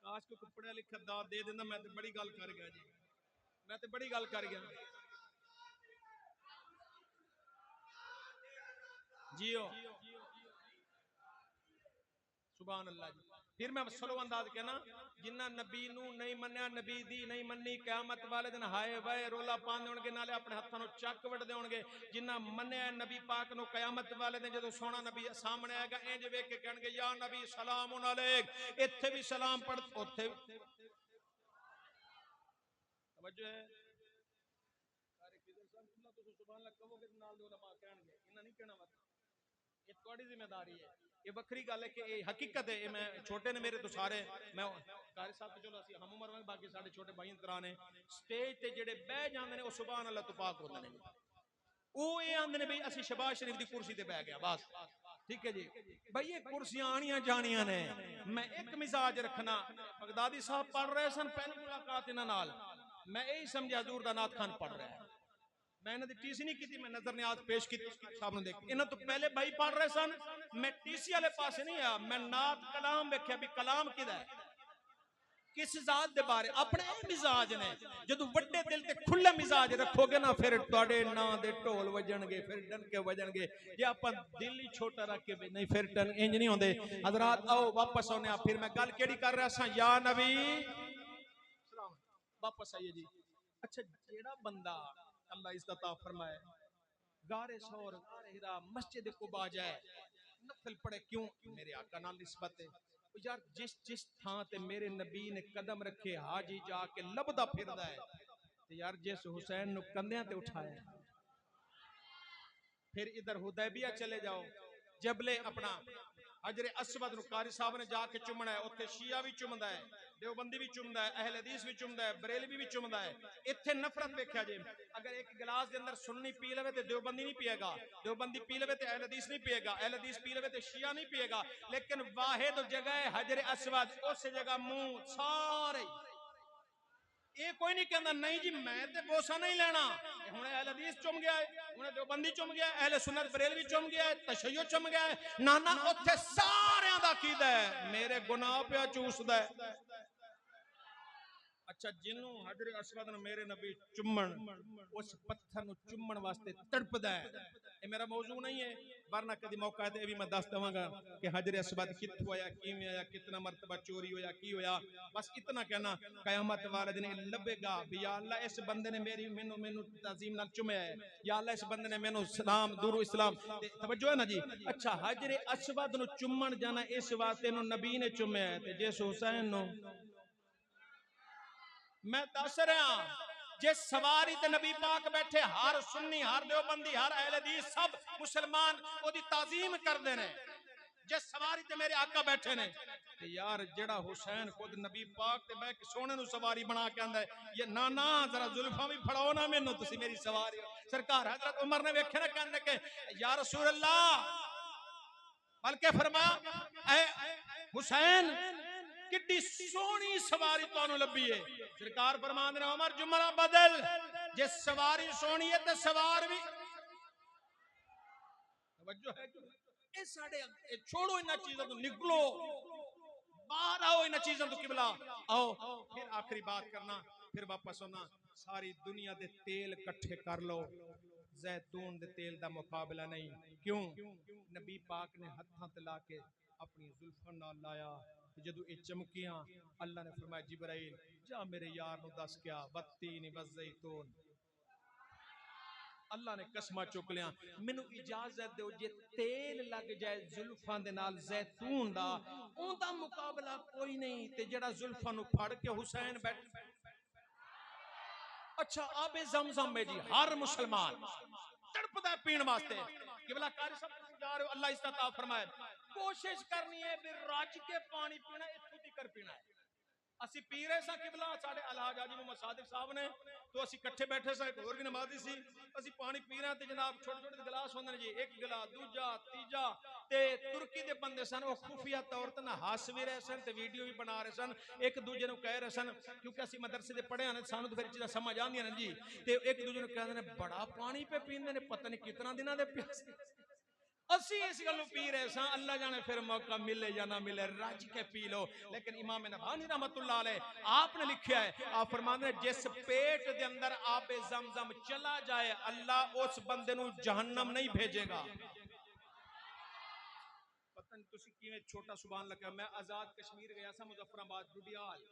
काश को पढ़िया लिखा दाद दे देंदा, मैं ते बड़ी गल कर गया जी, मैं ते बड़ी गल कर गया जियो। सुभान अल्लाह जी। फिर मैं स्लो अंदाज कहना, जिन्ना नबी नू नहीं मन्या, नबी दी नहीं मन्नी, क़यामत वाले दिन हाय वाय रोला पांदे होणगे, नाले अपने हत्थां नू चक वड्डदे होणगे। जिन्ना मन्या नबी पाक नू, क़यामत वाले दिन जदों सोना नबी सामने आएगा, इंज वेख के कहणगे, या नबी सलामुन अलैक। इत्थे भी सलाम पढ़, उत्थे तवज्जो है सारे किधर सब खुला, तो सुभान अल्लाह कहोगे नाल दे उलमा कहणगे, इन्हां नहीं कहना, मत ये थोड़ी जिम्मेदारी है। ये बखरी गल है कि ये हकीकत है। मैं छोटे ने मेरे तो सारे, मैं कारी साहब चलो असि हम उम्र में, बाकी साडे छोटे भाई तरा ने स्टेज ते जेड़े बह जांदे ने, ओ सुभान अल्लाह तो पाक होंदे ने। ओ ये आंदे ने भाई असि शहबाज शरीफ दी कुर्सी ते बैठ गया बस, ठीक है जी भाई। ये कुर्सियां आनियां जानियां ने। मैं एक मिजाज रखना, बगदादी साहब पढ़ रहे सन, पहली मुलाकात इन्हां नाल मैं यही समझा हजूर दा नात खान पढ़ रहा है। मैं इन्हां दी टीसी नहीं की, मैं नजर न्याज पेश की साहब ने देख। इन्हां तो पहले भाई पढ़ रहे सन, मैं टीसी वाले पासे नहीं आया, मैं नात कलाम वेख्या भी कलाम किदा है, किस जात दे बारे। अपने मिजाज ने, जदों वड्डे दिल ते खुले मिजाज रखोगे ना, फिर तुहाडे नां दे ढोल वजणगे, फिर डनके वजणगे। जे आपां दिल ही छोटा रख के नहीं, फिर टन इंज नहीं होंदे। हजरात आओ वापस आने, फिर मैं गल केड़ी कर रहा सा, या नबी सलाम, वापस आइए जी। अच्छा, जेड़ा बंदा अल्लाह इज्जत फरमाए, गारे सौर गारे हिरा मस्जिद कुबा जाए, नफल पढ़े, क्यों? मेरे आका नाल निस्बत है। यार जिस जिस थां ते मेरे नबी ने कदम रखे, हाजी जाके लबदा फिरदा है। ते यार जिस हुसैन नु कंधियां ते उठाया, फिर इधर हुदैबिया चले जाओ, जबले अपना हजरे अस्वद नु कारी साहब ने जाके चुमना है, उत्थे शिया भी चुमदा है, देवबंदी भी चुमदा है, अहले हदीस भी चुमदा है, बरेलवी भी चुमदा है। इत्थे नफरत देखा जे, अगर एक गिलास के अंदर सुन्नी पी लेवे तो देवबंदी नहीं पिएगा, देवबंदी पी लेवे तो अहले हदीस नहीं पिएगा, अहले हदीस पी लेवे तो शिया नहीं पिएगा। लेकिन वाहिद जगह है हजरे अस्वद, उस जगह मुंह सारे। ये कोई नहीं कहता नहीं जी मैं ते बोसा नहीं लेना, हुणे अहले हदीस चुम गया है, हुणे देवबंदी चुम गया है, अहले सुन्नत बरेलवी चुम गया है, तशय्युद चुम गया है। नाना उत्थे सारियां दा कीदा है, मेरे गुनाह पे चूसदा है। अच्छा, जिन्नू हजरे अस्वद ने मेरे नबी चुम्मन, उस पत्थर नु चुम्मन वास्ते तड़पदा है। ये मेरा मौजू नहीं है, वरना कदी मौका है तो भी मैं दस दवांगा कि हजरे अस्वद कित्थों आया, किवें आया, कितना मरतबा चोरी होया, की होया। बस इतना कहना, कयामत वाले दिन लभेगा भी या अल्लाह इस बंदे ने मेरी मैनू मैनू तज़ीम नाल चुमया है, या अल्लाह इस बंदे ने मैनू सलाम दुरू इस्लाम। तवज्जो है ना जी। अच्छा, हजरे अस्वद नु चुम्मन जाना इस वास्ते नु नबी ने चुमया है, ते जिस हुसैन नु मैं दस रहा, जे सवारी ते नबी पाक बैठे, हर सुन्नी, हर देवबंदी, हर अहले हदीस सब मुसलमान ओदी ताजीम करदे ने। जे सवारी ते मेरे आका बैठे ने, ते यार जेड़ा हुसैन खुद नबी पाक ते बैठ के सोने नु सवारी बना के आंदा है, ये ना ना जरा जुल्फां भी फड़ाओ ना मैनू, तुसी मेरी सवारी हो। सरकार हजरत उमर ने वेखे ना, कहने के या रसूल अल्लाह, बल्कि फरमाया ए हुसैन किड्डी सोहनी सवारी तुहानू लभी है। सरकार फरमांदे ने उमर जुमला बदल, जे सवारी सोहनी है ते सवार भी। तवज्जो है, ए साडे छोड़ो इन चीजों तो, निकलो बाहर आओ इन चीजों तो। किबला आओ, फिर आखिरी बात करना, फिर वापस होना। सारी दुनिया दे तेल इकट्ठे कर लो, जैतून दे तेल दा मुकाबला नहीं। क्यों? नबी पाक ने हत्थां ते ला के अपनी जुल्फां नाल लाया, जदों ये चमकियां, अल्लाह ने फरमाया जिब्राइल जा मेरे यार नु दस क्या बत्तीन वज़ैतून। अल्लाह ने कसमा चुक लिया, मैनू इजाजत दो, जे तेल लग जाए जुल्फां दे नाल जैतून दा, ओंदा मुकाबला कोई नहीं। ते जेड़ा जुल्फां नु फड़ के हुसैन बैठ। अच्छा, आबे ज़मज़म में जी हर मुसलमान तड़पदा पीण वास्ते। किबला कारी साहब जा रहे हो अल्लाह इस्ता फरमाए कोशिश करनी है भी रज के पानी पीना इत्थों तक पीना है असी पी रहे सा किबला साडे अलहाज हाजी मोहम्मद सादिक साहब ने तो असी इकट्ठे बैठे सा एक होर भी नमाजी सी असी पानी पी रहे ते जनाब छोटे छोटे गिलास होंदे जी एक गिलास दूजा तीजा ते तुर्की दे बंदे सन वो खुफिया तौर ते ना हस भी रहे सन ते वीडियो भी बना रहे सन एक दूजे नु कह रहे सन क्योंकि असी मदरसे दे पढ़े ने सानू तो फिर चीज़ां समझ आंदियां ने जी ते एक दूजे नु कहंदे ने बड़ा पानी पे पींदे ने पता नहीं कितना दिनां दे प्यासे असी इस गल्लों पी रहे सा अल्लाह जाने फिर मौका मिले या ना मिले रज के पी लो लेकिन इमाम नबहानी रहमतुल्लाह अलैह आपने लिखा है आप फरमाते हैं जिस पेट के अंदर आबे ज़मज़म चला जाए अल्लाह उस बंदे नु जहन्नम नहीं भेजेगा पता नहीं तुसी किवें छोटा सुभान अल्लाह मैं आजाद कश्मीर गया सा मुजफ्फराबाद डुडियाल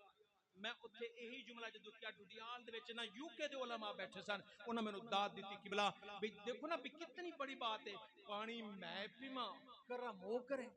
मैं उत्थे यही जुमला जदों क्या डुडियाल दे विच ना यूके दे उलमा बैठे सन उन्होंने मैनू दाद दी किबला भी देखो ना भी कितनी बड़ी बात है पानी मैं पीवा करम वो करे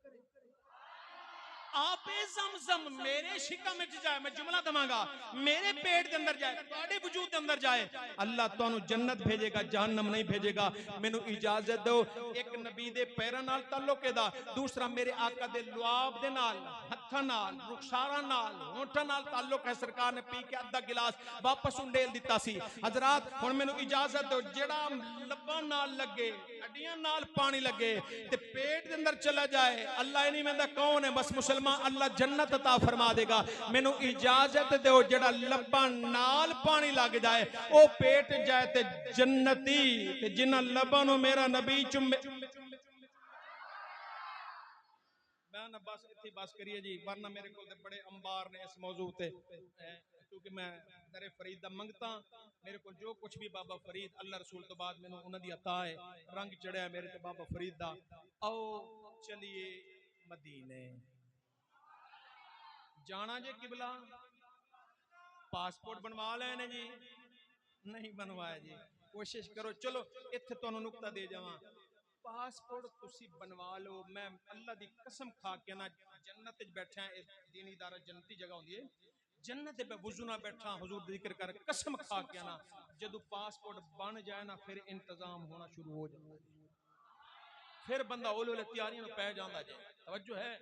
आपे ज़मज़म मेरे शिकम में जाए मैं जुमला दवांगा मेरे पेट के अंदर जाए तुम्हारे वजूद के अंदर जाए अल्लाह तुहानू जन्नत भेजेगा जहन्नम नहीं भेजेगा मैनू इजाजत दो एक नबी दे पैरां नाल ताल्लुक दा दूसरा मेरे आका दे लुआब दे नाल हत्थां नाल रुखसारां नाल होठां नाल ताल्लुक है सरकार ने पी के अद्धा गिलास वापस उंडेल दिता सी हजरात हुण मैनू इजाजत दो जेड़ा लब्बां नाल लगे हड्डियां नाल पानी लगे ते पेट के अंदर चला जाए अल्लाह नहीं वेंदा कौन है बस मुसलमान अल्लाह जन्नत अता फरमा देगा मैनू इजाजत दो जेड़ा लब्बां नाल पानी लग जाए ओ पेट जाए ते जन्नती ते जिन्हां लब्बां नू मेरा नबी चुम्मे मैं ना बस इत्थे बस करिए जी वरना मेरे को बड़े अंबार ने इस मौजू ते क्योंकि मैं दरे फरीद दा मंगता मेरे को जो कुछ भी बाबा फरीद अल्लाह रसूल तो बाद मैनू उन्हां दी अता है रंग चढ़िया मेरे ते बाबा फरीद दा आओ चलिए मदीने जाना जे किबला पासपोर्ट बनवा लेने जी नहीं बनवाया जी कोशिश करो चलो इत्थे तुहानू नुक्ता दे जावां पासपोर्ट तुसी बनवा लो मैं अल्लाह दी कसम खा के ना जन्नत विच बैठा दीनी दारा जन्नती जगह होंदी है जन्नत पे वुजू ना बैठा हुजूर दी जिक्र कर कसम खा के ना जदों पासपोर्ट बन जाए ना फिर इंतजाम होना शुरू हो जाता फिर बंदा ओले ओले तैयारियां पै जांदा जे तवज्जो है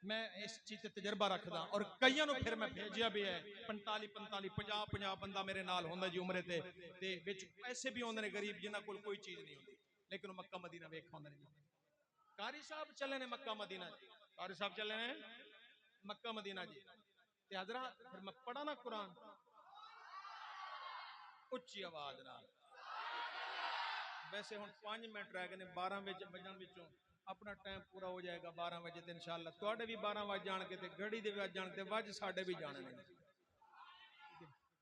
मैं इस चीज से तजर्बा रखदा और कईयां नूं फिर मैं भेजिया भी है 45 50 बंदा मेरे नाल होंदा जी उमरे ते विच ऐसे भी होंदे ने गरीब जिन्हां कोल कोई चीज नहीं होंदी लेकिन मक्का मदीना वेख होंदे ने कारी साहब चले ने मक्का मदीना जी कारी साहब चले ने मक्का मदीना जी ते हजरत फिर मैं पढ़ा ना कुरान उच्ची आवाज नाल वैसे हुण 5 मिनट रह गए ने 12 बजण विचों अपना टाइम पूरा हो जाएगा 12 बजे ते इंशाअल्लाह तुहाडे भी 12 बज जाणगे ते घड़ी दे वज जाणगे वज साडे भी जाने ने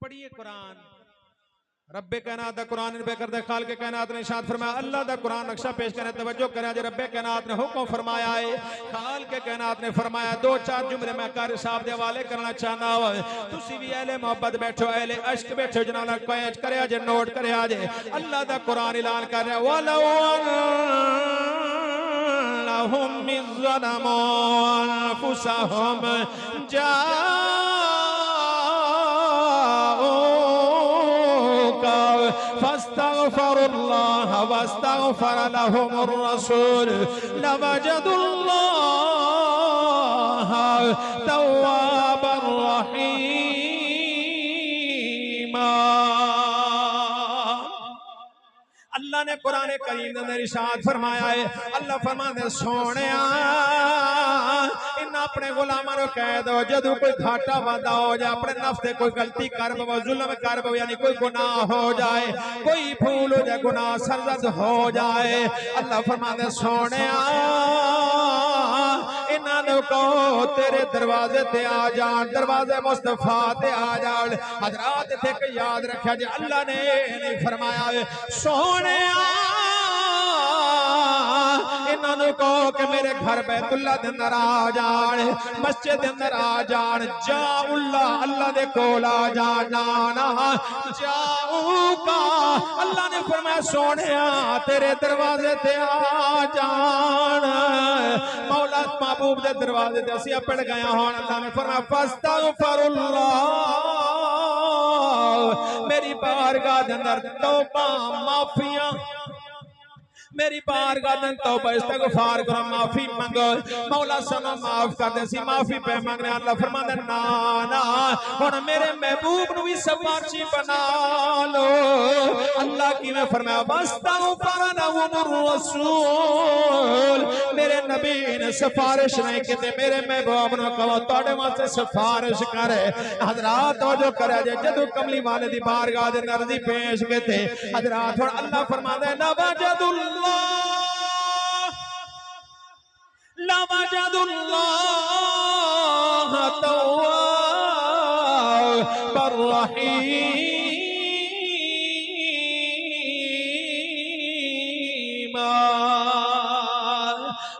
पढ़िए कुरान रब्बे कायनात दा कुरान पे करदे खाल के कायनात ने इरशाद फरमाया अल्लाह दा कुरान नक्शा पेश करे तवज्जो करे जे रब्बे कायनात ने हुक्म फरमाया है खाल के कायनात ने फरमाया 2-4 जुमले मैं कारी साहब दे हवाले करना चाहना हो तुसी भी अहले मोहब्बत बैठो अहले इश्क बैठो जनाब कैच करे जे नोट करे जे अल्लाह दा कुरान ऐलान कर रहा वलो लहुम मिन ज़लमू अनफुसहुम फस्तगफरुल्लाह वस्तगफर लहुमुर रसूल लवजदुल्लाह तव्वाबर रहीमा अल्लाह ने कुरान करीम में इरशाद फरमाया है अल्लाह फरमाते सोनिया इन अपने गुलामां नूं कह दो जदों कोई घाटा वादा हो जाए अपने नफ्स ते कोई गलती कर बो जुल्म कर बो यानी कोई गुनाह हो जाए कोई भूल हो जाए गुनाह सरजद हो जाए अल्लाह फरमाते सोनिया इन्हां नूं कहो तेरे दरवाजे ते आ जान दरवाजे मुस्तफा ते आ जान हजरात इत्थे एक याद रखिया जे अल्लाह ने नहीं फरमाया सोने इन्होंने कहो कि मेरे घर बैतुल्लाह दे अंदर आ जान मस्जिद दे अंदर आ जान जाउल्लाह अल्लाह दे कोल आ जान ना जाऊका अल्लाह ने फरमाया सोनिया तेरे दरवाजे ते आ जान मौला महबूब दे दरवाजे ते असीं पड़ गए होण अल्लाह ने फरमाया फस्तगफिरुल्लाह मेरी बारगाह दे अंदर तौबा माफियां मेरी बारगाह में तौबा इस्तगफार करो, माफी मंगो, मौला सनो माफ कर दे। सी माफी पे मंगने अल्लाह फरमांदा ना ना हुण मेरे महबूब नु भी सिफारिशी बना लो। अल्लाह किवें फरमाया वस्तगफर लहुमुर रसूल, मेरे नबी ने सिफारिश नहीं की, मेरे महबूब नु कहो तुहाडे वास्ते सिफारिश करे। हजरात तवज्जो करे जे जदों कमली वाले दी बारगाह दे अर्जी पेश कीते हजरात हुण अल्लाह फरमांदा है नवाजदुल्लाह लवजदुल्लाह तव्वाबर रहीम।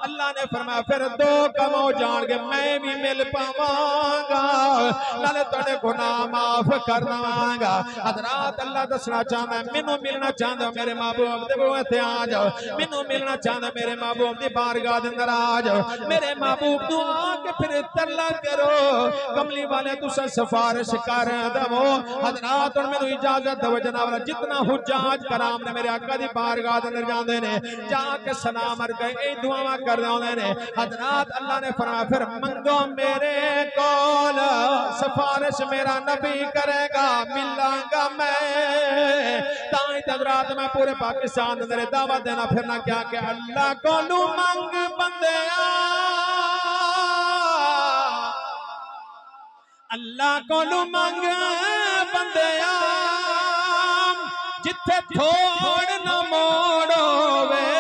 अल्लाह ने फरमाया फिर दो कम हो जाएंगे, मैं भी मिल पावांगा, नाले तेरे गुनाह माफ कर देवांगा। हजरात अल्लाह दसना चाहता है मैनू मिलना चाहते हो मेरे महबूब दे बूहे ते आ जाओ, मैनू मिलना चाहते मेरे महबूब दी बारगाह दे अंदर आ जाओ। मेरे महबूब तू आके फिर तरला करो, कमली वाले तुसा सिफारिश कर दवो। हजरात हुण मैनू इजाजत दो जनाब, जितना हुज्जाज कराम ने मेरे आका दी बारगाह दे अंदर जांदे ने जाके सलाम अर गए ए दुआवां कर रहे ने। हजरात अल्लाह ने फरमाया फिर मंगो मेरे कोल, सिफारिश मेरा नबी करेगा, मिलांगा मैं। ताई हजरात मैं पूरे पाकिस्तान अंदर दावा देना फिरना क्या कि अल्लाह कोलू मंग बंदेया, अल्लाह कोलू मंग बंदेया, जिथे थोड़ न मोड़ोवे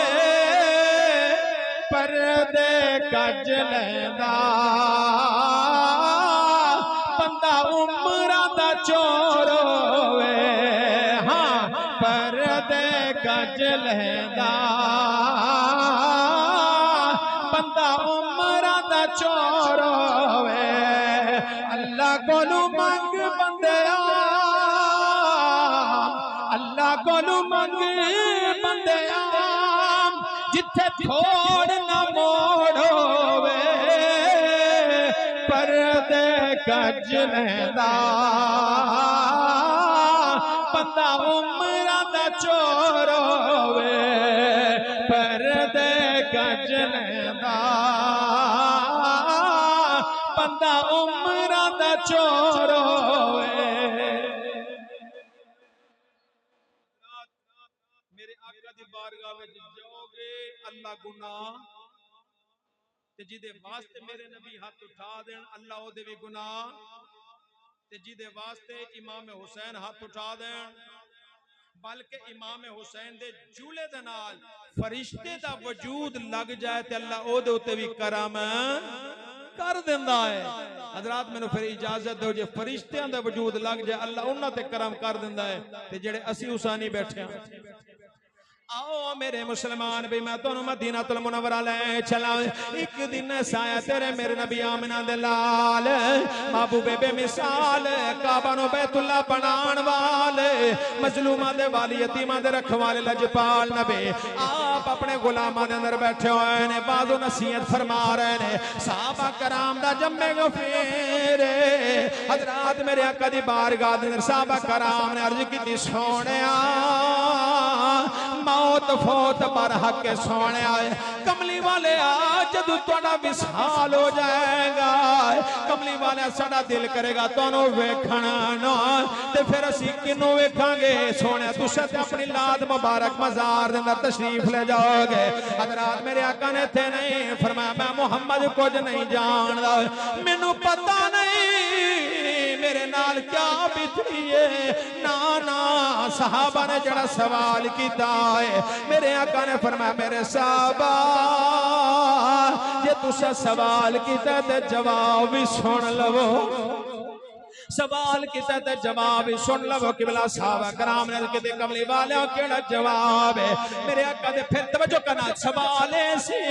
परदे कज लेंदा, बंदा उमरां दा चोर होवे, हाँ परदे कज लेंदा, बंदा उमरां दा चोर होवे। अल्लाह कोलू मंग बंदेया, अल्लाह कोलू मंग बंदेया, जिथे थोड़ न मोड़ोवे परदे कज लेंदा, बंदा उमरां दा चोर होवे परदे कज लेंदा, बंदा उमरां दा चोर होवे। मेरे आका दी बारगाह विच जाओगे अल्लाह गुनाह ते जिदे वास्ते मेरे नबी हाथ उठा देन अल्लाह ओदे भी गुनाह, ते जिदे वास्ते इमाम हुसैन हाथ उठा देन बल्कि इमाम हुसैन दे जूले दे नाल फरिश्ते दा वजूद लग जाए ते अल्लाह ओदे उत्ते भी करम कर देंदा है। हजरात मैनू फिर इजाजत दो, जे फरिश्तियां दा वजूद लग जाए अल्लाह उन्हां ते करम कर देंदा है, ते जेड़े असी हुसैनी बैठे आओ मेरे मुसलमान भी मैं तुहानू मदीनातुल मुनव्वरा ले चला। एक दिन साया तेरे मेरे नबी आमिना दे लाल महबूबे बेमिसाल काबा नु बैतुल्ला बनाण वाले मजलूमा दे वाली यतीमा दे रखवाले लजपाल नबी आप अपने गुलामां दे अंदर बैठे हुए ने, बाजो नसीहत फरमा रहे ने, सहाबा कराम दा जम्मे गफीरे। हजरात मेरे आका दी बारगाह दे अंदर सहाबा कराम ने अर्ज की सोहणिया मौत फोत पर हक सोने आए, कमली वाले आ जदू तुहाडा विसाल हो जाएगा, कमली वाले साडा दिल करेगा तुहानू वेखण नो, ते फिर असी किनू वेखांगे सोने, तुसां ते अपनी लाद मुबारक मजार दे अंदर तशरीफ ले जाओगे। हजरात मेरे आका ने इत्थे नहीं फरमाया मैं मुहम्मद कुछ नहीं जानदा, मैनू पता नहीं मेरे नाल क्या बीतिए, ना ना सहाबा ने जड़ा सवाल किया है मेरे आका ने फरमाया मेरे साहबा जे तुसा सवाल किया तो जवाब भी सुन लवो, सवाल किया तो जवाब ही सुन लवो। किबला साहबा कराम ने कहते कमली वाले केड़ा जवाब है मेरे आका दे, फिर तवज्जो करना सवाल सी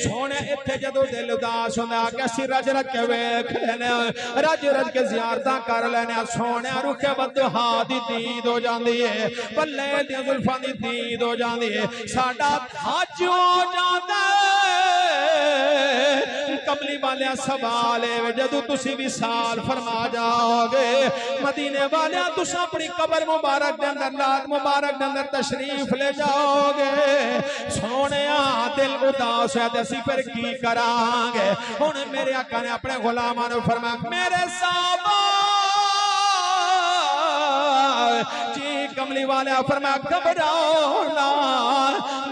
सोने इत्थे जदों दिल उदास होंदा कि असीं रज रज के वेख लेने, रज रज के ज़ियारतां कर लेने, सोने रुखे बदुहा दी दीद हो जांदी है, पल्ले दी जुल्फां दी दीद हो जांदी है, साडा हज हो जांदा कमली वाले सवाल है जदों तुसी विसाल फरमा जाओगे मदीने वाले तुसा अपनी कबर मुबारक दे अंदर लात मुबारक दे अंदर तशरीफ ले जाओगे सोने दिल उदास है असी फिर की करांगे हुण मेरे आका ने अपने गुलामां नूं फरमाया मेरे साहबा जी कमली वाले फरमाया घबराओ ना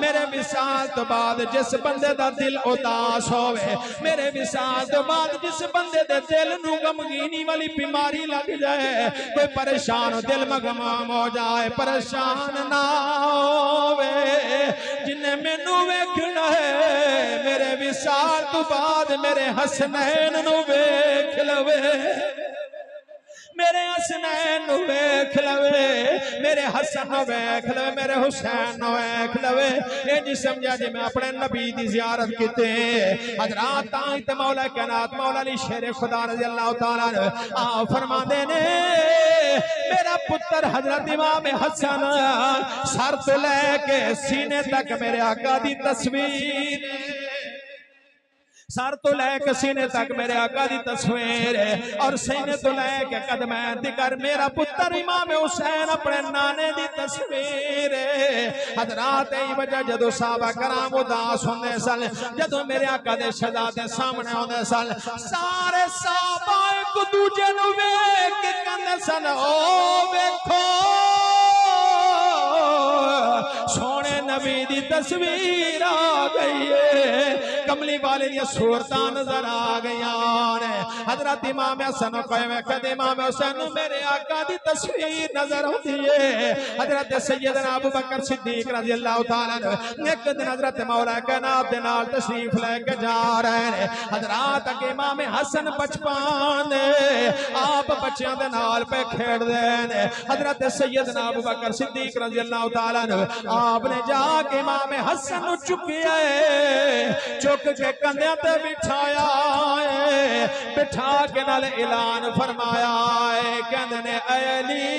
मेरे विसाल तो बाद जिस बंदे दा दिल उदास होवे मेरे विसाल तो बाद जिस बंदे दे दिल नूं गमगीनी वाली बीमारी लग जाए कोई परेशान दिल मगमाम हो जाए परेशान ना होवे जिन्हें मैनू वेखना है मेरे विसाल तो बाद मेरे हसनैन नूं वेख लवे मेरे हसनैन वेख लवे मेरे हसन वेख लवे मेरे हुसैन वेख लवे ये जी समझा जी मैं अपने नबी दी जियारत कीते हजरात ताई ते मौला कायनात मौला अली शेर खुदा रज़ी अल्लाह तआला आ फरमांदे ने मेरा पुत्र हजरत इमाम हसन सर तो लेके सीने तक मेरे आका दी तस्वीर सर तो लैके सीने तक मेरे आका दी तस्वीर और सीने तो लैके कदमैन तिकर मेरा पुत्र इमाम हुसैन अपने नाने दी तस्वीर हजरात यही वजह जदों साहबा कराम उदास होंदे सन जदों मेरे आका दे शहजादे सामने आउंदे सन सारे साहबा एक दूजे नूं वेख के कहंदे सन ओ वेखो सोने नबी दी तस्वीर आ गई है कमली वाले दी सूरतां नजर आ गईयां ने हजरत इमाम हसन कहवे कदे इमाम हुसैन मेरे आका दी तस्वीर नजर आती है हजरत सैयदना अबू बकर सिद्दीक रज़ी अल्लाह तआला ने एक दिन हजरत मौला कायनात दे नाल तशरीफ लेके जा रहे हैं हजरात के इमाम हसन बचपन आप बच्चों दे नाल पे खेडदे ने हजरत सैयदना अबू बकर सिद्दीक रज़ी अल्लाह तआला ने आपने जाके इमाम हसन नु चुकिया चुक के कंधे ते बिठाया बिठा के नाल ऐलान फरमाया कहंदे ने अली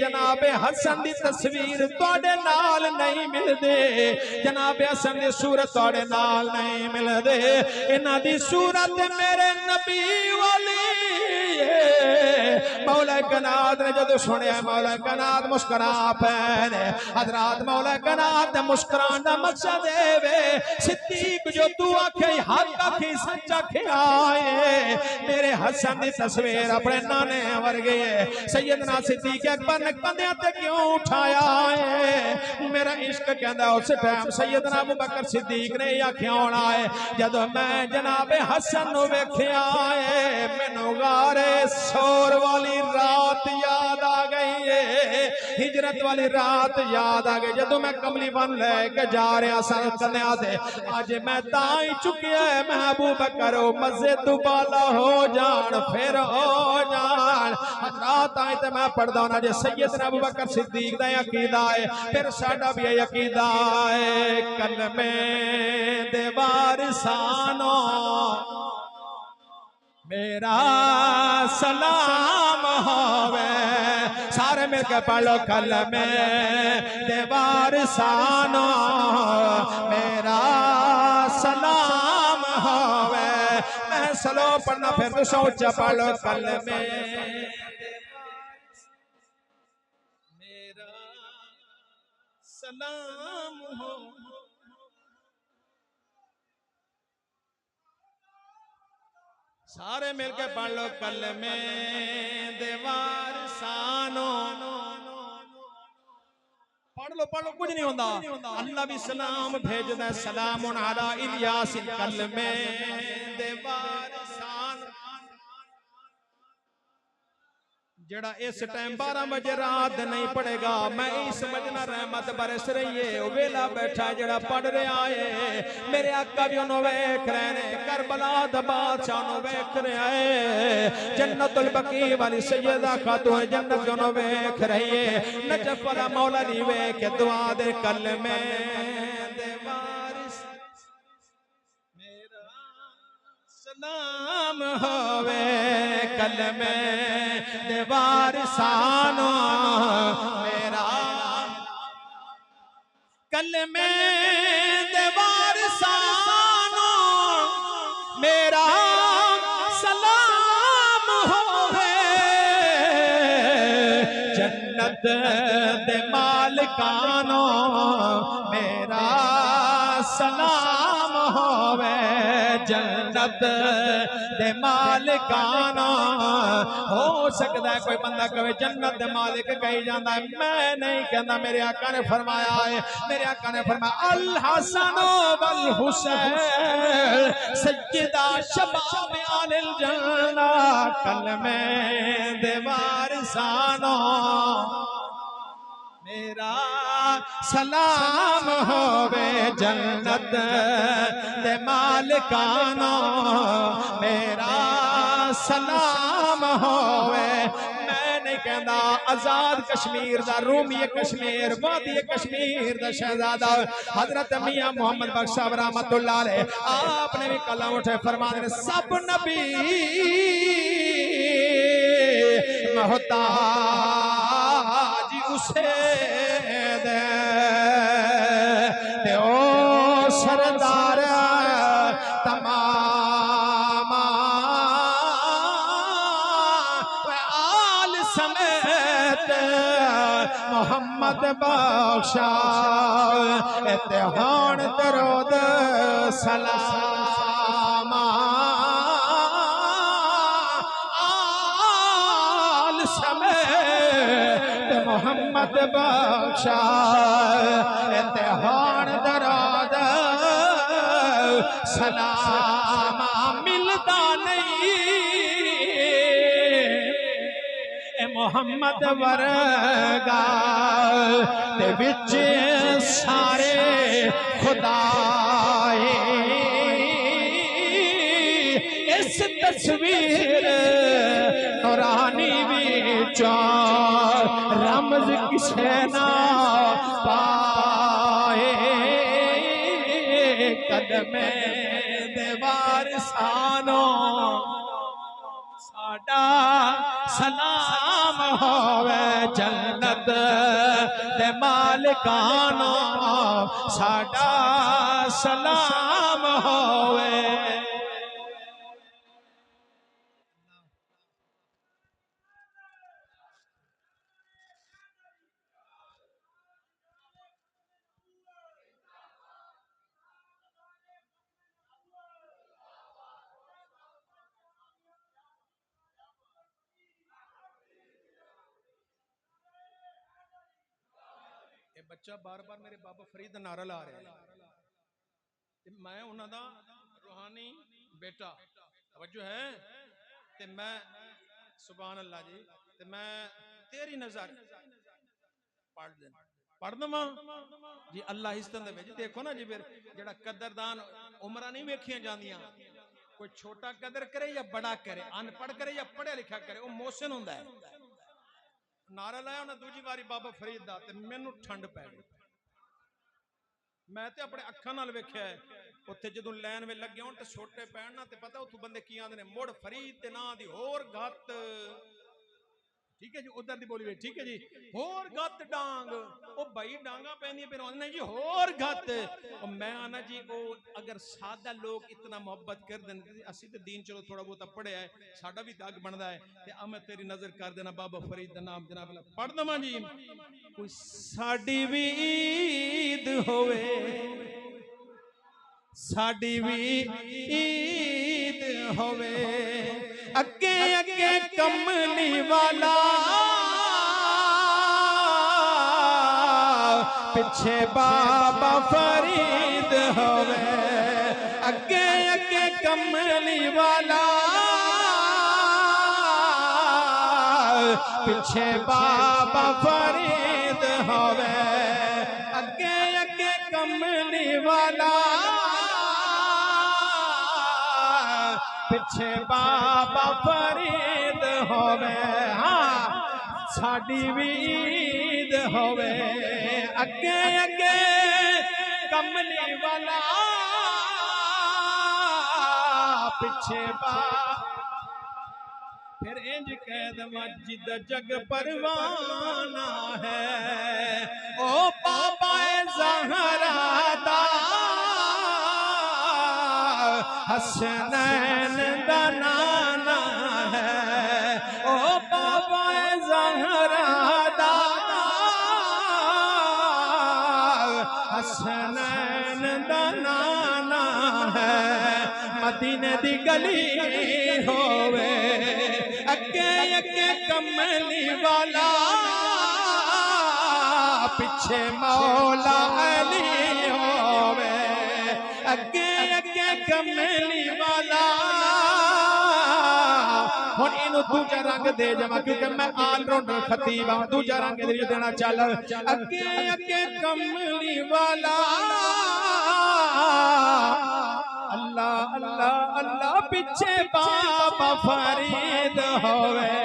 जनाबे हसन दी तस्वीर तुहाडे नाल नहीं मिलदे जनाबे हसन दी सूरत तुहाडे नाल नहीं मिलदे इन्हां दी सूरत मेरे नबी वाली मौला कायनात ने जदों सुनिया मौला कायनात मुस्कुरा पैने हजरात मौला कायनात दे मुस्कुराने दा मकसद है सिद्दीक जो तू आखे हक आखे सच आखे आए मेरे हसन दी तस्वीर अपने नाने वर्गे सैयदना सिद्दीक अकबर ने कंधे ते क्यों उठाया है मेरा इश्क कहंदा उस टाइम सैयदना अबू बकर सिद्दीक ने आख्या होना है जदों मैं जनाबे हसन नु वेख्या है मैनू गारे शोर वाली रात याद आ गई है हिजरत वाली रात याद आ गई जदों मैं कमली बन लेके जा रहा सन कन्या दे अज मैं ताई चुकिया है मैं अबू बकर मजे दुबाला हो जान फिर हो जान रात आए तो मैं पढ़दा होना जे सैयदना अबू बकर सिद्दीक दा अकीदा है फिर साडा भी अकीदा है कलमे दे वारिसानो मेरा सलाम होवे सारे मिलकर पढ़ो कलमे दे वारिसानो मेरा सलाम होवे मैं सलो पढ़ना फिर तो सोचा पढ़ो कलमे मेरा सलाम हो सारे मिलके पढ़ लो कलमे दे वारिसानो पढ़ लो कुछ नहीं होता अल्लाह भी सलाम भेजदा सलामुन अला इलियास कलमे दे वारिसान जड़ा इस टाइम 12 बजे रात नहीं पड़ेगा मैं ही समझना रहमत बरस रही है वेला बैठा जड़ा पढ़ रहा है मेरे आका भी उन्होंने वेख रहे ने करबला दा बादशाह नु वेख रहा है जन्नतुल बकी वाली सैयदा खातून जन्नत जो नु वेख रही है नजफ वाला मौला नी वेख दुआ दे कलमे दे वारिस मेरा सलाम होवे कलमे दे वारिसानो मेरा कलमे दे वारिसानो दे मालिकानो मेरा सलाम होवे जन्नत दे मालिकानो। हो सकता है कोई बंदा कहे जन्नत दे मालिक कही जाता है, मैं नहीं कहना। मेरे आका ने फरमाया है, मेरे आका ने फरमाया अल हसन वल हुसैन सज्जिदा शबाब अनिल जन्ना कल में दीवार सानो मेरा सलाम होवे जन्नत दे मालिकानो मेरा सलाम होवे। मैं नहीं कहना आजाद कश्मीर दा रूमी कश्मीर वादी कश्मीर दा शहजादा हजरत मियां मोहम्मद बख्श साहब रहमतुल्लाह अलैह आपने भी कलम उठे फरमाते हैं सब नबी मोहताज उसे दे ओ सरदार तमाम आल समेत मोहम्मद बख्शा इत्तेहान दरूद सलाम आल समेत मोहम्मद बख्शा इत्तेहान दरूद सलाम। मिलता नहीं मोहम्मद वर्गा ते विच सारे खुदाए इस तस्वीर नूरानी विचों रमज किसे ना पाए कदमे दीवार सानो साडा सलाम होवे जन्नत दे मालिकानो साडा सलाम होवे। बच्चा बार बार मेरे बाबा फरीद का नारा ला रहा है, मैं उन्हों का रूहानी बेटा तवज्जो है ते मैं सुभान अल्लाह जी ते मैं तेरी नजर पढ़ दवा जी अल्लाह हिस्सन दे देखो ना जी फिर जेड़ा कदरदान उमरा नहीं वेखियां जांदियां कोई छोटा कदर करे या बड़ा करे अनपढ़ करे या पढ़िया लिखा करे वो मोहसिन हुंदा है। नारा लाया उन्हें दूजी बारी बाबा फरीद दा ते मैनू ठंड पै गई। मैं ते अपने अखां नाल वेख्या है उत्थे जदों लैन वे लगे होण ते छोटे पैण ना ते पता उत्थों बंदे की आंदे ने मुड़ फरीद ते नां दी होर गत ठीक है जी उधर दी बोली ठीक है जी होर गत डांग ओ भाई डांगा पैंदी फिर नहीं जी होर गत मैं आना जी ओ अगर सादा लोग इतना मोहब्बत कर दें असी तो दीन चलो थोड़ा बहुत पढ़िया है साडा भी दाग बनता है ते मैं तेरी नजर कर देना बाबा फरीद दा नाम जनाब पढ़ दवा जी कोई साडी भी ईद होवे साडी भी ईद होवे अगे अगे कमली वाला पिछे बाबा फरीद होवे अगे अगे कमली वाला पिछे बाबा फरीद होवे अगे अगे कमली वाला पिछे बाबा फरीद होवे हाँ साडी भी ईद होवे अगे अगे कमली वाला पिछे फिर इंज कैद मस्जिद जग परवाना है ओ बाबा ज़हरा दा हसनैन दा नाना है ओ बाबा ज़हरा दा मदीने दी गली होवे अगे अगे कमली वाला पिछे मौला अली होवे अगे अगे कमली वाला हुण इनू दूजा रंग दे जावां क्योंकि मैं ऑलराउंडर खतीब हां दूजा रंग देना चल अगे अगे कमली वाला अल्लाह अल्लाह अल्लाह पिछे बाबा फरीद होवे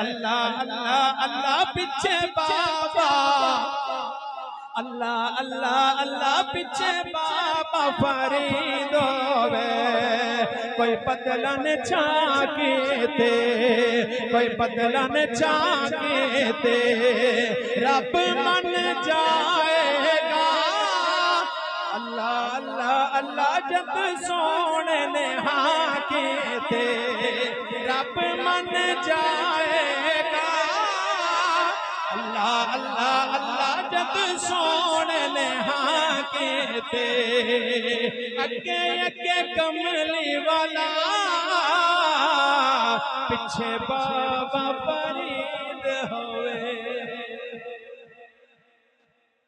अल्लाह अल्लाह अल्लाह पिछे बाबा अल्लाह अल्लाह अल्लाह पिछे बाबा फरीद होवे कोई बदलन छाके थे कोई बदलन छाके थे रब मन जाएगा अल्लाह अल्लाह अल्लाह जब सोने ने हाके थे रब मन जाएगा अल्लाह अल्लाह अल्लाह जब सोने ने हाके थे अगे अगे कमली वाला पिछे बाबा फरीद होवे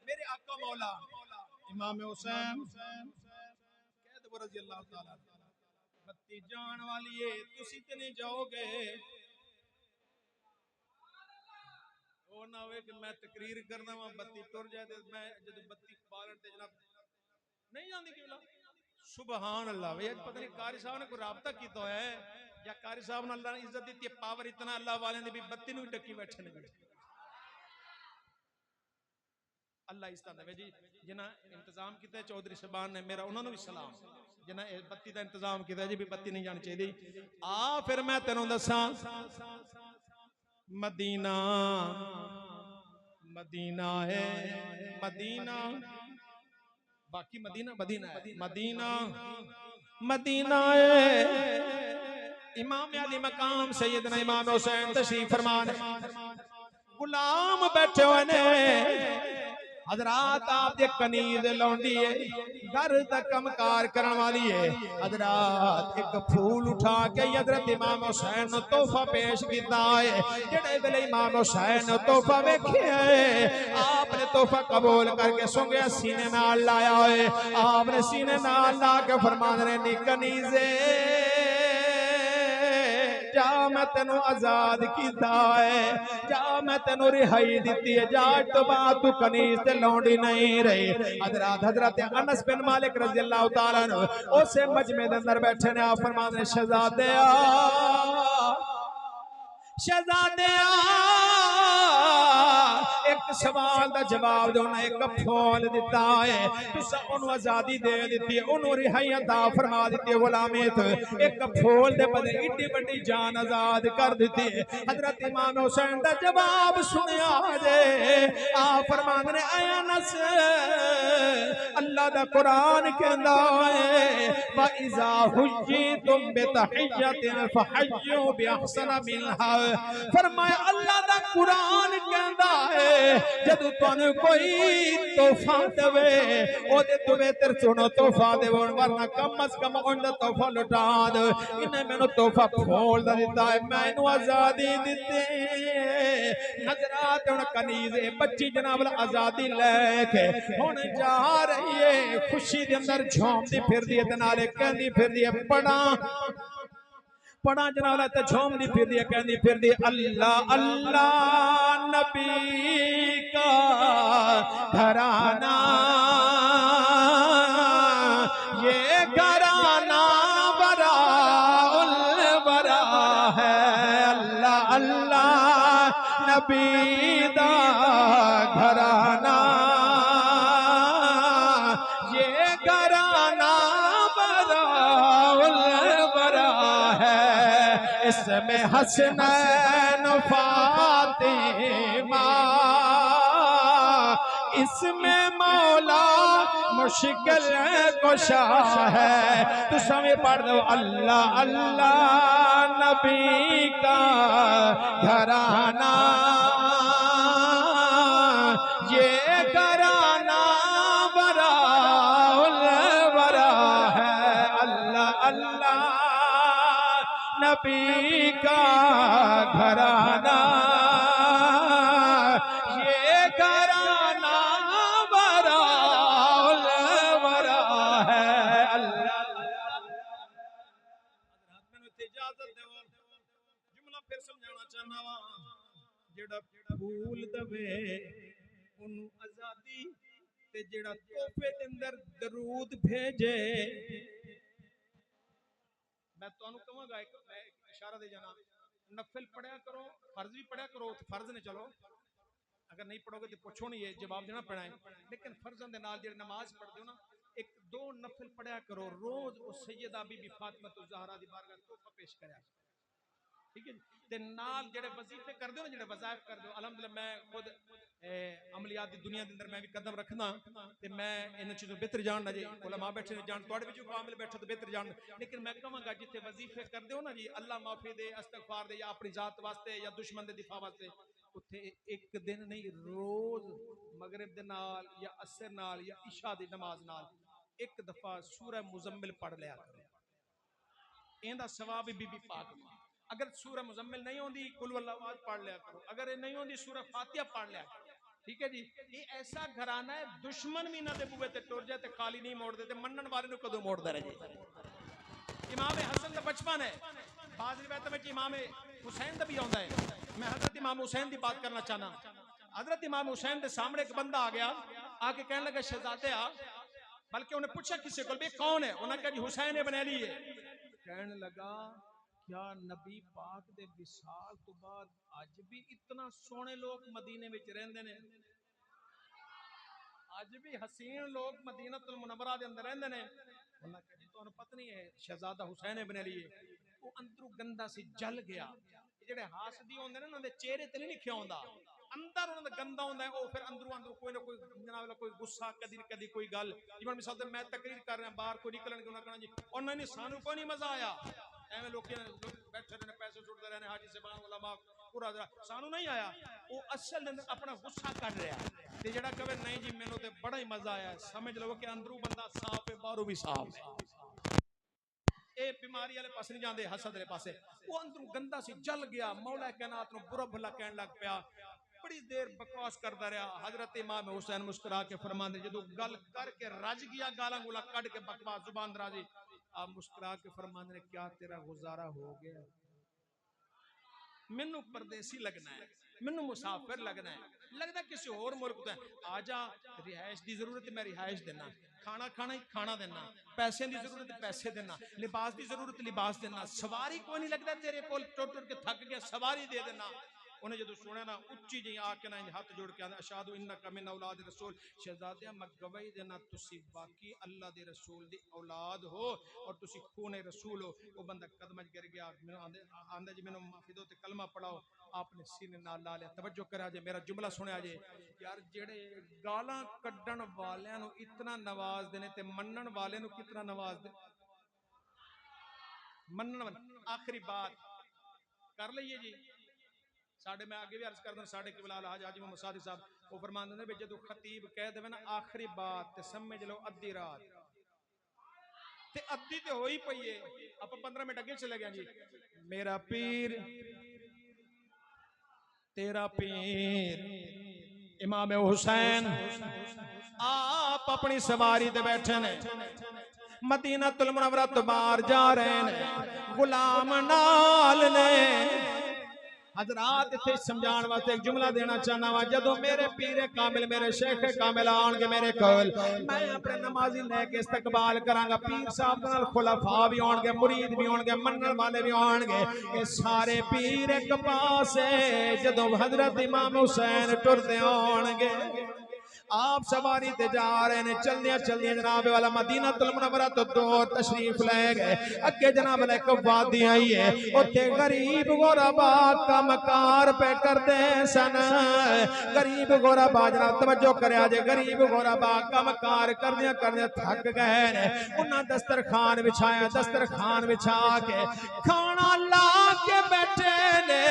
मेरे आका मौला इमाम हुसैन रज़ी अल्लाह ताला बत्ती जान वाली है तुसी ते नहीं जाओगे ओ ना होवे कि मैं तकरीर करना वा बत्ती टुर जाए ते मैं जद बत्ती बालन ते जनाब नहीं आंदी किवला सुभान अल्लाह वे पता नहीं कारी साहब ने कोई राबता कीता होया है या कारी साहब ने अल्लाह ने इज्जत दी पावर इतना अल्लाह वाले ने भी बत्ती नु टक्की बैठे ने अल्लाह इस तरह जी जिन्हें इंतजाम किया चौधरी साहबान ने मेरा उन्होंने भी सलाम जिन्हें बत्ती का इंतजाम किया जी भी बत्ती नहीं जानी चाहिए आ फिर मैं तेनों दसा मदीना मदीना है मदीना बाकी मदीना मदीना है मदीना मदीना है इमाम अली मकाम सैयदना इमाम हुसैन तशरीफ फरमान गुलाम बैठे हुए ने हजरात आप दे कनीज लौंडी है घर तक कमकार करने वाली है हजरात एक फूल उठा के हजरत इमाम हुसैन नु तोहफा पेश कीता है जेड़े वेले इमाम हुसैन नु तोहफा वेखिया है आपने तोहफा कबूल करके सुंघे सीने नाल लाया है आपने सीने नाल ला के फरमाने ने नी कनीजे जा मैं तेनू आजाद कीता है जा मैं तेनू रिहाई दी है जा तो बाद तू कनीज ते लौंडी नहीं रही हजरत हजरत अनस बिन मालिक रज़ी अल्लाह तआला अन्हु उसे मजमे दे अंदर बैठे ने आप फरमाते हैं शहजादे शहजादे एक सवाल का जवाब दो ना एक फूल दिता है तुसा ओनु आजादी दे दी ओनु रिहाई अता फरमा दी गुलामियत एक फूल दे बदले इतनी बड़ी जान आजाद कर दी हजरत इमाम हुसैन का जवाब सुनिया जे आ फरमांदे ने आया नस अल्लाह दा कुरान कहंदा है वा इज़ा हुय्यितुम बितहिय्यतिन फहय्यु बिअहसन मिनहा फरमाया अल्लाह दा कुरान कहंदा है जदों तुहानू कोई तोहफा देवे ओदे तुवे तेरे सुनो तोहफा देवो वरना कम अज कम उनदा तोहफा लुटा दे इन्हें मैनू तोहफा फूल दा दिता है मैनू आजादी दिते हजरात हुण कनीज़ बच्ची जनाब आजादी लेके हुण जा रही है खुशी दे अंदर झूमदी फिरदी है ते नाले कहंदी फिरदी है पढ़ा जनाब ते झूमदी फिरदी है कहंदी फिरदी अल्लाह अल्लाह नबी का घराना ये घराना बरा उल बरा है अल्लाह अल्लाह नबी दा घराना ये घराना बरा उल बरा है इसमें हसनैन फातिमा इसमें मौला मुश्किल कुशा है तो समय पढ़ दो अल्लाह अल्लाह नबी का घराना ये घराना बरा उल बरा है अल्लाह अल्लाह नबी का घराना, ये घराना वराउल वरा है। अल्लाह इजाजत दे जुमला फिर समझाना चाहना वा, जेड़ा फूल दवे उन्हें आजादी ते जेड़ा तोहफे दे अंदर दरूद भेजे। मैं तुहानू कहूंगा एक इशारा दे जाना, नफल पढ़िया करो, फर्ज भी पढ़िया करो, फर्ज ने चलो अगर नहीं पढ़ोगे तो पूछो नहीं, है जवाब देना पैना है, लेकिन फर्जों के नाल जेड़े नमाज पढ़ते हो ना, एक दो नफल पढ़िया करो रोज। उस सैयदा बीबी फातिमा ज़हरा दी बारगाह तोहफा पेश करया, ठीक है। ते नाल जेड़े वजीफे कर दो ना, जेड़े वज़ाइफ कर दो, अल्हम्दुलिल्लाह मैं खुद अमलियात दी दुनिया दे अंदर मैं भी कदम रखना, ते मैं इन चीज़ों बेहतर जानना जी, उलमा बैठे जान, तुहाडे विच कामिल बैठे तो बेहतर जान, लेकिन मैं कहांगा जिथे वजीफे कर दो ना जी, अल्लाह माफी दे, इस्तगफार दे, या अपनी जात वास्ते या दुश्मन दे दिफा वास्ते, उत्थे एक दिन नहीं रोज मगरिब दे नाल या असर नाल या इशा दी नमाज नाल एक दफा सूरह मुजम्मिल पढ़ लिया करो, इंदा सवाब बीबी पाक में। अगर सूरह मुजम्मिल नहीं होंदी कुल वल्लाह पढ़ लिया करो, अगर ये नहीं होंदी सूरह फातिहा पढ़ लिया करो, ठीक है जी। ये ऐसा घराना है दुश्मन भी इन्हां दे बूहे ते टुर जाए ते खाली नहीं मोड़ देते, मनन वाले नूं कदों मोड़दा रहे। इमाम हसन दा बचपन है, बाज़ रिवायत में इमाम हुसैन दा भी आउंदा है। मैं हजरत इमाम हुसैन दी बात करना चाहना। हजरत इमाम हुसैन दे सामने एक बंदा आ गया, आके कहने लगा शहजादे आ, बल्कि उन्हें पूछा किसी को भी कौन है, उन्हें कहा जी हुसैन इब्न अली है। कहने लगा क्या नबी पाक दे विसाल तो बाद अज भी इतना सोहने लोग मदीने विच रहंदे ने, अज भी हसीन लोग मदीनतुल मुनव्वरा दे अंदर रहंदे ने। उन्हें कहा जी तुहानू पता नहीं है शहजादा हुसैन इब्न अली है, वो अंदरों गंदा सी जल गया। जेड़े हासदी होंदे ने उन्हां दे चेहरे ते नहीं लिखिया होंदा, अंदर उन्हां दा गंदा होंदा है, वो फिर अंदरों कोई ना कोई जनाब कोई गुस्सा कदी कदी कोई गल, जिवें मिसाल ते मैं तकरीर कर रहा बाहर कोई निकलणगे उन्हां कहना जी और नहीं सानू कोई नहीं मजा आया, एवें लोग बैठे रहने पैसे छुटते रहने हाजी साहब उलमा पूरा सानू नहीं आया। वो असल अंदर अपना गुस्सा कढ रहा है, ते जेड़ा कहे नहीं जी मैनू ते बड़ा ही मजा आया, समझ लो कि अंदरों बंदा साफ है बाहरों भी साफ है। ये बीमारी वाले पास नहीं जाते, हसद वाले पासे। वो अंदरों गंदा सी जल गया, मौला कायनात नूं बुरा भला कहन लग पिया, बड़ी देर बकवास करता रहा। हजरत इमाम हुसैन मुस्कुरा के फरमाते जो गल करके रज गया, गाला गुला कट के बकवास जुबान दराजी, आप मुस्कुरा के फरमाते क्या तेरा गुजारा हो गया, मैनू परदेसी लगना है, मैनू मुसाफिर लगना है, लगता किसी और मुल्क तो आजा, रिहाइश की जरूरत मैं रिहाइश देना, खाना खाना ही खाना देना, पैसे की जरूरत पैसे देना, लिबास की जरूरत लिबास देना, सवारी कोई नहीं लगता तेरे को टुर टुर के थक गया सवारी दे देना। उन्हें जो सुने ना उच्ची जी आके ना हाथ जोड़ के आंदा अशादु इन्नका मिन औलाद रसूल, शहजादिया मैं गवाही देना तुसी बाकी अल्लाह दे रसूल दी औलाद हो और तुसी खूने रसूल हो। वो बंदा कदम च गिर गया, मैं आंदा जी मैनू माफी दो ते कलमा पढ़ाओ, आपने सीने नाल ला लिया। तवज्जो करा जे मेरा जुमला सुनिया जे यार, जेड़े गालां कड्डण वालियां नू इतना नवाज देने ते मनन वाले नू कितना नवाज दे। मनन आखिरी बात कर लईए जी, साढ़े मैं आगे भी अर्ज कर दूं, साढ़े किबला हाजी मोहम्मद सादिक साहब वो फरमाते हैं भी जो खतीब कह देवे ना आखिरी बात ते समझ लो अद्धी रात ते अद्धी ते हो ही पई है, आप 15 मिनट अगे चले गए जी। मेरा पीर तेरा पीर इमाम हुसैन आप अपनी सवारी ते बैठे ने, मदीनतुल मुनव्वरा तो बाहर जा रहे हैं, गुलाम नाल ने। हजरात इत्थे समझाने वास्ते एक जुमला देना चाहना वा, जदों मेरे पीरे कामिल मेरे शेख कामिल आउणगे मेरे कोल, मैं अपने नमाजी लेके इस्तकबाल करांगा, पीर साहब नाल खुलाफा भी आउणगे, मुरीद भी आउणगे, मनण वाले भी आउणगे, ये सारे पीर एक पासे जदों हजरत इमाम हुसैन टुरदे आउणगे। आप सवारी ते जा रहे ने, चलदियां चलदियां जनाब वाला मदीनतुल मुनव्वरा तो दूर तशरीफ ले गए। अगे जनाब वाला एक वादी आई है, उत्थे गरीब गुरबा कामकार पे करते सन। गरीब गुरबा जनाब तवज्जो करया जे, गरीब गुरबा कामकार करदियां करदियां थक गए ने, उन्हां दस्तरखान बिछाया, दस्तरखान बिछा के खाना ला के बैठे ने।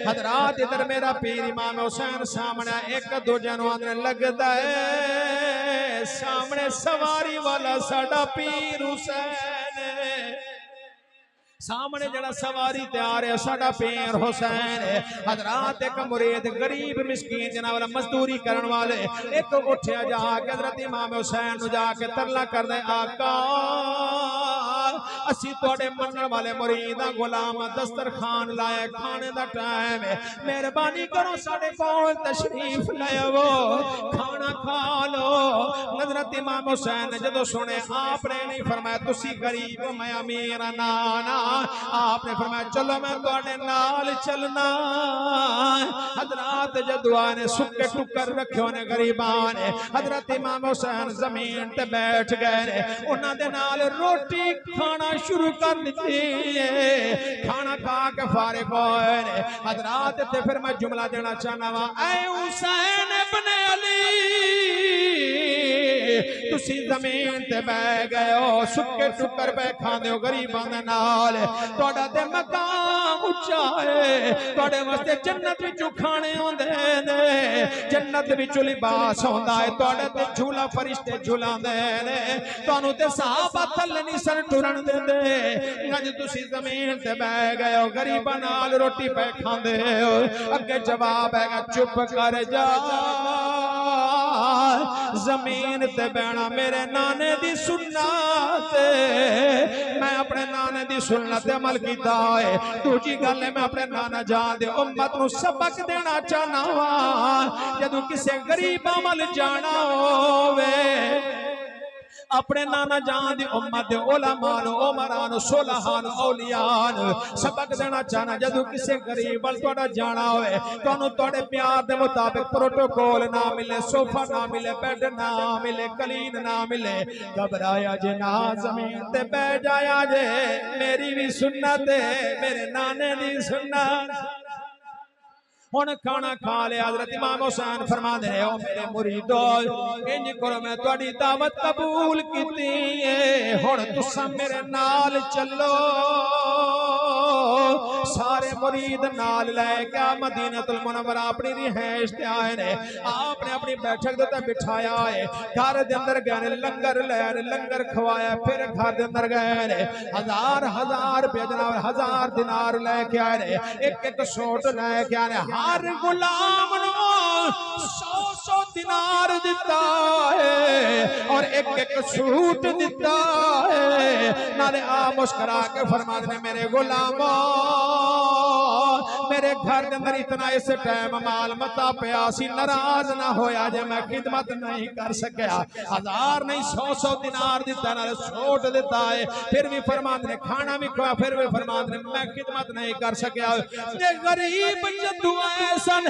हजरात इधर मेरा पीर इमाम हुसैन सामने, एक दूजे नूं आंदे लगदा है सामने सवारी वाला साडा पीर हुसैन। सामने जड़ा सवारी तैयार है साडा पीर हुसैन है। हजरात एक मुरीद गरीब मिस्कीन जनाब मजदूरी करने वाले एक उठिया जाके हजरत इमाम हुसैन नु जाके तरला कर दे आका असी तुहाडे मनण वाले मुरीद गुलाम दस्तरखान लाए खाने दा टाइम है मेहरबानी करो साडे कोल तशरीफ ले आवो खाना खा लो। हजरत इमाम हुसैन जदों सुने आपने नहीं फरमाया तुसी गरीब हो मैं अमीर ना ना आपने फरमाया चलो मैं तुहाडे नाल चलना। हजरात जदुआ ने सुके टुकर रखे ने गरीबां ने हजरत इमाम हुसैन जमीन ते बैठ गए ने उन्हां दे नाल रोटी खाना शुरू कर दी है। खाना खा के फारिग होए ने हजरात ते फिर मैं जुमला देना चाहना वा ऐ हुसैन इब्न अली तुसी जमीन ते बह गए हो सुके टुकर पे खांदे हो गरीबां दे नाल तुहाडा ते मकाम उच्चा है तुहाडे वास्ते जन्नत विचों खाने होंदे ने जन्नत विचों लिबास होंदा है तुहाडे ते झूला फरिश्ते झूलांदे ने तुहानू ते सहाबा थल्ले नहीं सन टुरन देंदे अज तुसी जमीन ते बह गए हो गरीबां नाल रोटी पे खांदे हो। अगे जवाब है चुप कर जा जमीन ते बहना मेरे नाने दी सुन्नत मैं अपने नाने दी सुन्नत अमल कीता है। दूजी गल है मैं अपने नाना जान दे उम्मत नू सबक देना चाहना वा जदों किसी गरीब अमल जाना होवे अपने नाना जान दी उम्मत दे उलमान उमरान सुलहान औलियान सबक देना चाहना जदों किसी गरीब वाल तुहाडा जाना होवे तुहानू तुहाडे प्यार दे मुताबिक प्रोटोकॉल ना मिले सोफा ना मिले बेड ना मिले कलीन ना मिले घबराया जे ना जमीन ते बैठ जाया जे मेरी भी सुन्नत है मेरे नाने दी सुन्नत। हुण खाना खा लिया हजरत इमाम हुसैन फरमांदे ने ओ मेरे मुरीदो इंज करो मैं तुहाडी दावत कबूल कीती है हुण तुसां मेरे नाल चलो। सारे मुरीद नाल लेके मदीनतुल मुनव्वरा अपनी रिहाइश ते आए ने आपने अपनी बैठक दे उत्ते बिठाया है घर दे अंदर गए लंगर ले लंगर खवाया फिर घर दे अंदर गए ने हजार हजार रुपया जनाब हजार दिनार लेके आए ने एक एक सूट लेके आए ने हर गुलाम नू 100 दिनार दिता है और एक एक सूट दिता है नाले आ मुस्कुरा के फरमाते ने मेरे गुलामों मेरे घर के अंदर इतना इस टाइम माल मता पिया सी नाराज ना होया जे मैं खिदमत नहीं कर सकया हजार नहीं 100 दिनार दिता नाले सूट दिता है फिर भी फरमाते ने खाना भी खुआ फिर भी फरमाते ने मैं खिदमत नहीं कर सकया। ये गरीब जदू आए सन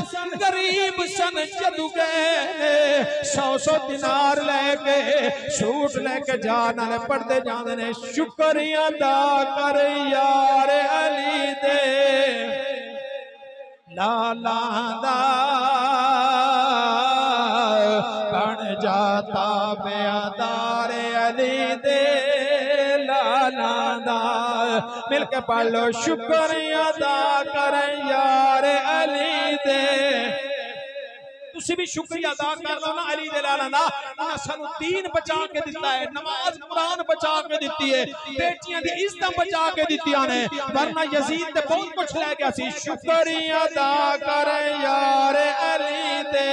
गरीब सन जदू गए 100 दिनार लेके सूट लेके जा नाले पढ़ते जाते ने शुक्रिया अदा कर यार अली दे लाला दा बन जाता बेअदार अली दे लाला दा मिलके पढ़ लो शुक्रिया अदा कर यार अली दे। तुसी भी शुक्रिया अदा कर लो ना अली दे लाला दा उन्हें सानू दीन बचा के दिता है नमाज कुरान बचा के दिती है बेटियां दी इज्जत बचा के दितियां ने वरना यजीद ते बहुत कुछ ले गया सी। शुक्रिया अदा कर यार अली दे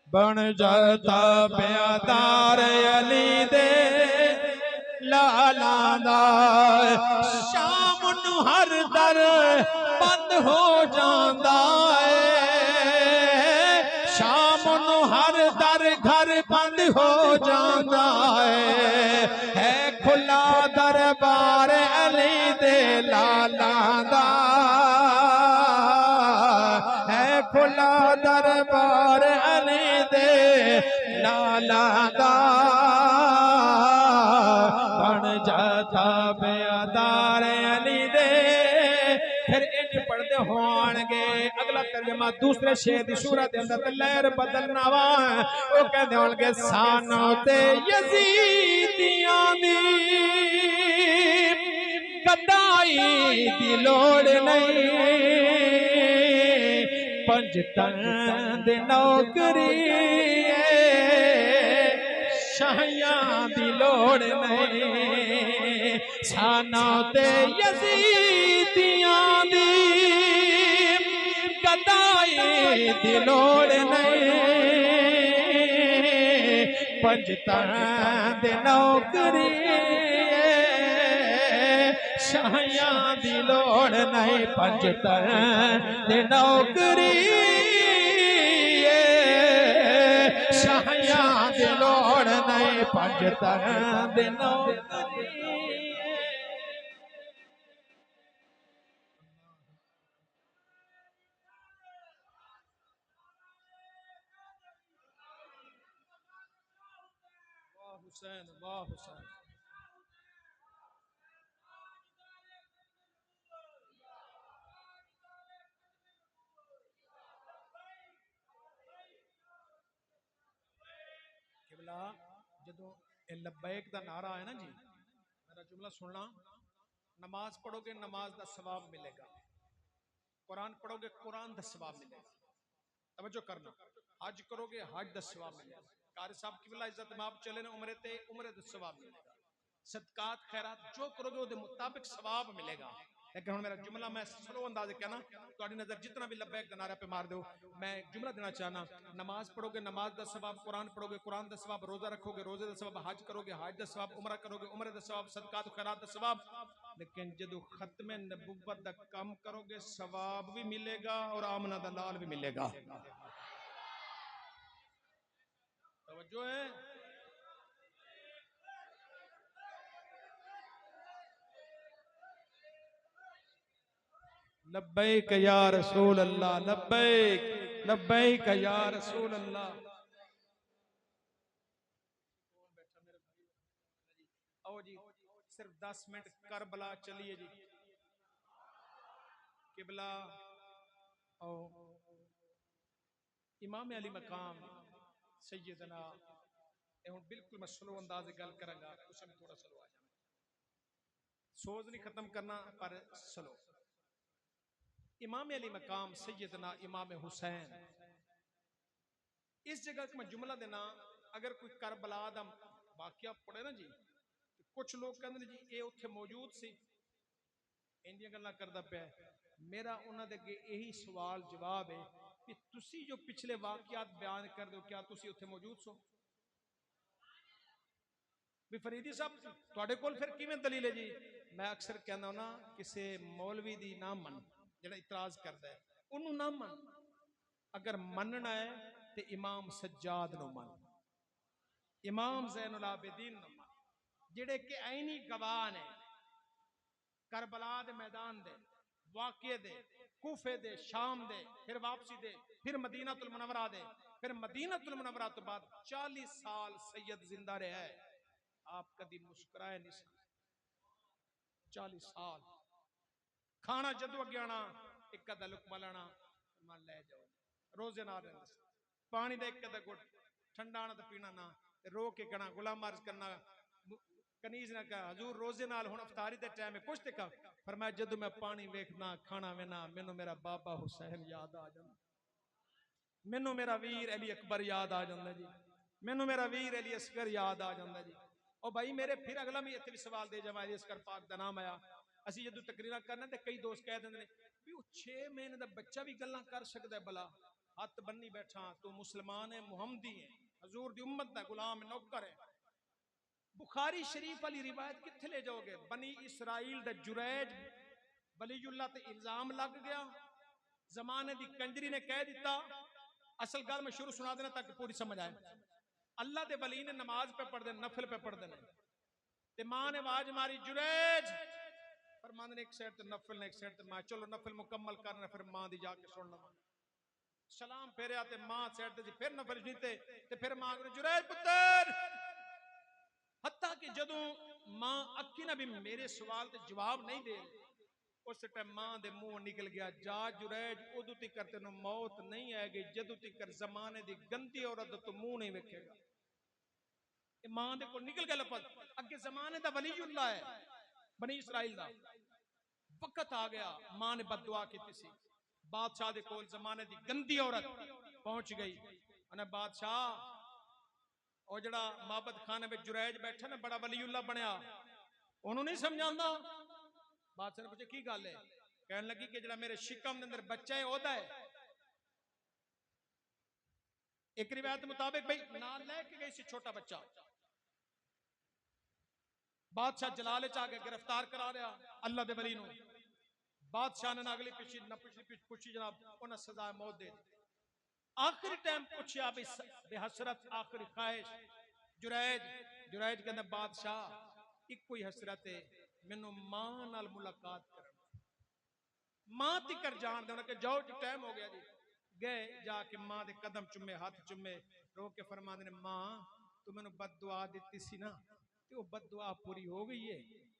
बन जाता बेअदार अली दे लाला दा शाम नू हर दर बंद हो जांदा शाम नू हर दर घर बंद हो जाता है खुला दरबार अली दे लाला दा है खुला दरबार अली दे लाला दा बन जाता बेअदार अली दे। फिर इंज पढ़ते होणगे अगला तर्जमा दूसरे शेर दी सूरत दे अंदर लहर बदलना वा ओ कहंदे होणगे सानो ते यजीदियां दी कदाई दी लोड़ नहीं पंजतन दी नौकरी शाहियां दी लोड़ नहीं साना ते यजीदियां दी कदाई दी लोड़ नहीं पंजतां दे नौकरी शाहियां दी लोड़ नहीं पंजतां दे नौकरी शाहियां दी लोड़ नहीं पंजतां दे नौकरी वाह हुसैन वाह हुसैन किबला जदों ए लब्बैक दा नारा है ना जी मेरा जुमला सुनना नमाज पढ़ोगे नमाज दा सवाब मिलेगा कुरान पढ़ोगे कुरान दा सवाब मिलेगा तवज्जो करना हज करोगे हज दा सवाब मिलेगा कारी साहब किबला इज्जत माप चले ने उम्रे ते उम्रे दा सवाब मिलेगा सदकात खैरात जो करोगे उसके मुताबिक सवाब मिलेगा लेकिन हुण मेरा जुमला मैं स्लो अंदाज कहना तुम्हारी नजर जितना भी लब्बैक दा नारा पे मार दो मैं जुमला देना चाहना नमाज पढ़ोगे नमाज दा सवाब कुरान पढ़ोगे कुरान दा सवाब रोजा रखोगे रोजे दा सवाब हज करोगे हज दा सवाब उमरा करोगे उमरे दा सवाब सदकात खैरात दा सवाब लेकिन जदों खत्मे नबुव्वत दा काम करोगे सवाब भी मिलेगा और आमना दा लाल भी मिलेगा तवज्जो है लब्बैक या रसूल अल्लाह लब्बैक लब्बैक या रसूल अल्लाह आओ जी सिर्फ 10 मिनट करबला चलिए जी किबला आओ इमाम अली मकाम सैयदना हुण बिल्कुल मैं स्लो अंदाज गल करांगा तुसां भी थोड़ा स्लो आ जाना सोच नहीं खत्म करना पर स्लो इमाम अली मकाम सैयदना इमाम हुसैन इस जगह मैं जुमला देना अगर कोई करबला दा वाकया पढ़े ना जी तो कुछ लोग कहते जी ये उत्थे मौजूद सी इंदियां गल्लां करदा पिया मेरा उन्हां दे अगे यही सवाल जवाब है कि तुसी जो पिछले वाकयात बयान कर दो क्या तुसी उत्थे मौजूद सो भी फरीदी साहब तुहाडे कोल फिर किवें दलील है जी मैं अक्सर कहना ना किसी मौलवी दी ना मन जेड़ा इतराज करता है उन्होंने ना मन अगर मनना है तो इमाम सज्जाद नो मन इमाम ज़ैनुल आबिदीन नो मन जेड़े के ऐनी गवाह ने करबला दे मैदान दे वाक़े दे कूफे दे शाम दे फिर वापसी दे फिर मदीनातुल मुनव्वरा दे फिर मदीनातुल मुनव्वरा तो बाद 40 साल सैयद जिंदा रहा है आप कभी मुस्कुराए नहीं 40 साल खाना जदों अगे आना एक अद्धा लुकमा लेना मन ले जाओ रोजे ना पानी का एक अद्धा गुट ठंडा आना तो पीना ना रो के कहना गुलाम अर्ज करना कनीज ना कहा हजूर रोजे नाल हुण अफतारी दे टाइम कुछ ते कहा फरमाया जदों मैं पानी वेखना खाना वेना मैनू मेरा बाबा हुसैन याद आ जांदा मैनू मेरा वीर अली अकबर याद आ जांदा जी मैनू मेरा वीर अली असगर याद आ जांदा जी और भाई मेरे फिर अगला भी इत्थे भी सवाल दे जावां अली असगर पाक दा नाम आया असी जदों तकरीरां करना ते कई दोस्त कह दिंदे ने भी वो 6 महीने दा बच्चा भी गल्लां कर सकदा है भला हथ बन्नी बैठा तू मुसलमान है मुहम्मदी है हजूर दी उम्मत दा गुलाम नौकर है बुखारी शरीफ वाली रिवायत कित्थे ले जाओगे बनी इसराइल दा जुरैज वलीउल्लाह ते इल्जाम लग गया जमाने दी कंजरी ने कह दिता असल गल मैं शुरू सुना देना ताकि पूरी समझ आए अल्लाह दे वली ने नमाज पे पढ़ दे नफल पे पढ़ देने ते मां ने आवाज मारी जुरैज फरमान ने एक साइड ते नफल ने एक साइड ते मां चलो नफल मुकम्मल करना फिर मां दी जाके सुन लवा सलाम फेरिया ते मां साइड ते फिर नफल जीते ते फिर मां ने जुरैज पुत्र हत्ता कि जदों मां अक्की ना भी मेरे सवाल ते जवाब नहीं दे उस टाइम मां दे मुंह निकल गया जा जुरैज उदू तिकर तेनू मौत नहीं आएगी जदू तिकर जमाने दी गंदी औरत तू मुंह नहीं वेखेगा मां दे कोल निकल गया लफज अगे जमाने दा वलीउल्लाह है बनी इसराइल दा वक्त आ गया मां ने बददुआ की सी बादशाह दे कोल जमाने दी गंदी औरत पहुंच गई अने बादशाह और जड़ा माबद खाने में जुरैज बैठा ना बड़ा वलीउल्लाह बनया ਉਹਨੂੰ नहीं समझांदा। बादशाह ने पूछा की गल है? कहने लगी कि जरा मेरे शिकम के अंदर बच्चा है ओदा है। एक रिवायत मुताबिक भाई नाल लेके गई सी छोटा बच्चा, बादशाह जलाले च आके गिरफ्तार करा लिया अल्लाह दे वली नूं। बादशाह ने अगली पिछली न पिछली पूछी जनाब उन्हें सजा मौत दे दी। आखिरी टाइम पूछा बेहसरत आखिरी ख्वाहिश जुरैज कहंदा बादशाह एक कोई हसरत है मैनू मां नाल मुलाकात करन, मां तिकर जान दे। कि जाओ जी टाइम हो गया जी। गए जाके मां दे कदम चुमे हाथ चुमे रो के फरमांदे ने मां तू मैनू बददुआ दित्ती सी ना ते वो बददुआ पूरी हो गई है,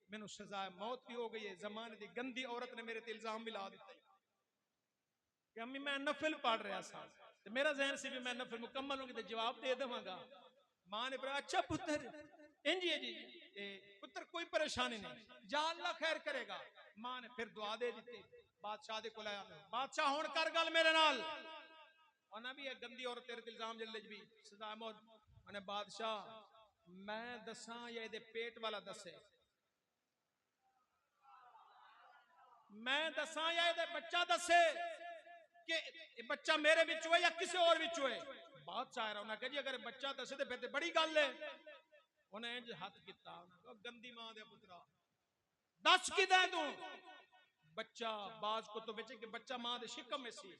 मैनू सजा मौत भी हो गई है। जमाने दी गंदी औरत ने मेरे ते इल्जाम भी ला दिता कि अम्मी मैं नफल पढ़ रहा था तो मेरा जहन से भी मैं नफल मुकम्मल होगी तो जवाब दे देवांगा। मां ने बोला अच्छा पुत्र इंजी है जी पुत्र कोई परेशानी नहीं जा अल्लाह खैर करेगा। मां ने फिर दुआ दे दी। बादशाह दे कोल आया बादशाह हुण कर गल मेरे नाल ओना भी एक गंदी औरत तेरे इल्जाम जल्ले भी सजा मौत। ओने बादशाह मैं दसा या इहदे पेट वाला दसे, मैं दसा या इहदे बच्चा दसे कि बच्चा मेरे विच होए या किसी और विच होए। बादशाह रहा उन्हें कहा जी अगर बच्चा दसे तो फिर तो बड़ी गल है। उन्हें इंज हाथ किया गंदी मां दे पुत्रा दस कि दे तू बच्चा बाज को तो बेचे कि बच्चा मां दे शिकम में सी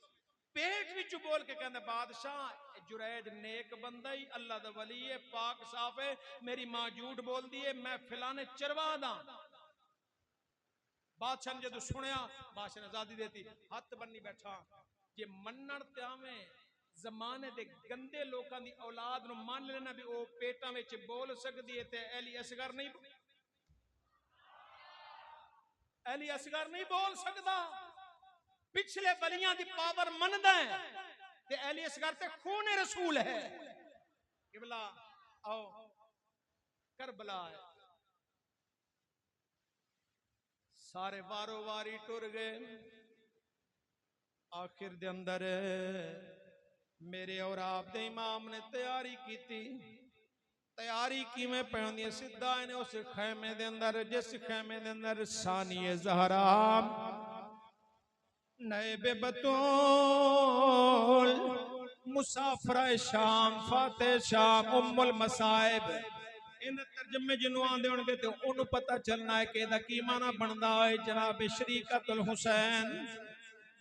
पेट विच बोल के कहंदा बादशाह जुरैज नेक बंदा ही अल्लाह दा वली है पाक साफ है मेरी मां झूठ बोलदी है मैं फिलाने चरवा दा। बादशाह ने जो सुनिया बादशाह ने आजादी देती हथ बन्नी बैठा जे मनण ते आवे जमाने दे गंदे लोकां दी औलाद नु मान लेना भी ओ पेटां विच बोल सकदी है ते अली असगर नहीं बोल सकदा। पिछले वलियां दी पावर मनदा है ते अली असगर ते खून रसूल है। किबला आओ करबला है सारे वारो वारी टुर गए। आखिर दे अंदर मेरे और आप दे इमाम ने तैयारी की थी। तैयारी किवें पैंदी सीधा इन्हें उस खैमे दे अंदर जिस खैमे दे अंदर सानिए ज़हरा नैबे बतूल मुसाफरा शाम फाते शाम उम्मुल मसाइब इन तर्जमे जिन्हों आंदे होणगे ते उन्होंने पता चलना है कि इहदा की माना बनदा है। जनाब शरीकतुल हुसैन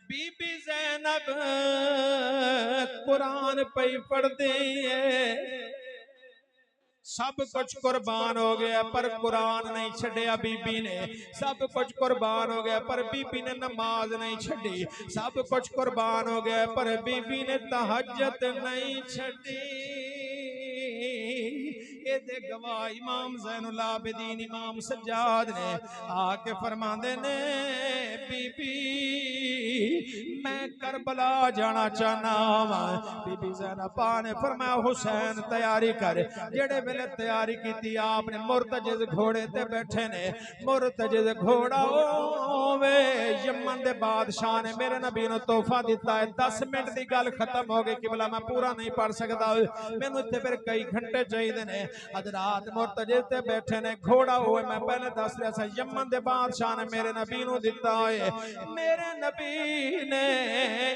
बीबी ज़ैनब कुरान पई पढ़दी है सब कुछ कुर्बान हो गया पर कुरान नहीं छड़िया बीबी ने। सब कुछ कुर्बान हो गया पर बीबी ने नमाज नहीं छड़ी। सब कुछ कुर्बान हो गया पर बीबी ने तहज्जुद नहीं छड़ी। ये दे गवाह इमाम ज़ैनुल आबिदीन इमाम सज्जाद ने आके फरमांदे ने बीबी मैं करबला जाना चाहना वा। बीबी ज़ैनब ने फरमाया हुसैन तैयारी कर। जेड़े वेले तैयारी की आपने मुर्तजिज घोड़े ते बैठे ने मुर्तजिज घोड़ा वे यमन दे बादशाह ने मेरे नबी नु तोहफा दिता है। 10 मिनट की गल खत्म हो गई किबला मैं पूरा नहीं पढ़ सकता मैनू इत्थे फिर कई घंटे चाहिए ने। हजरात मुर्तजिज ते बैठे ने घोड़ा हुए मैं पहले दस रहा था यमन दे बादशाह ने मेरे नबी नु दिता है। मेरे नबी ने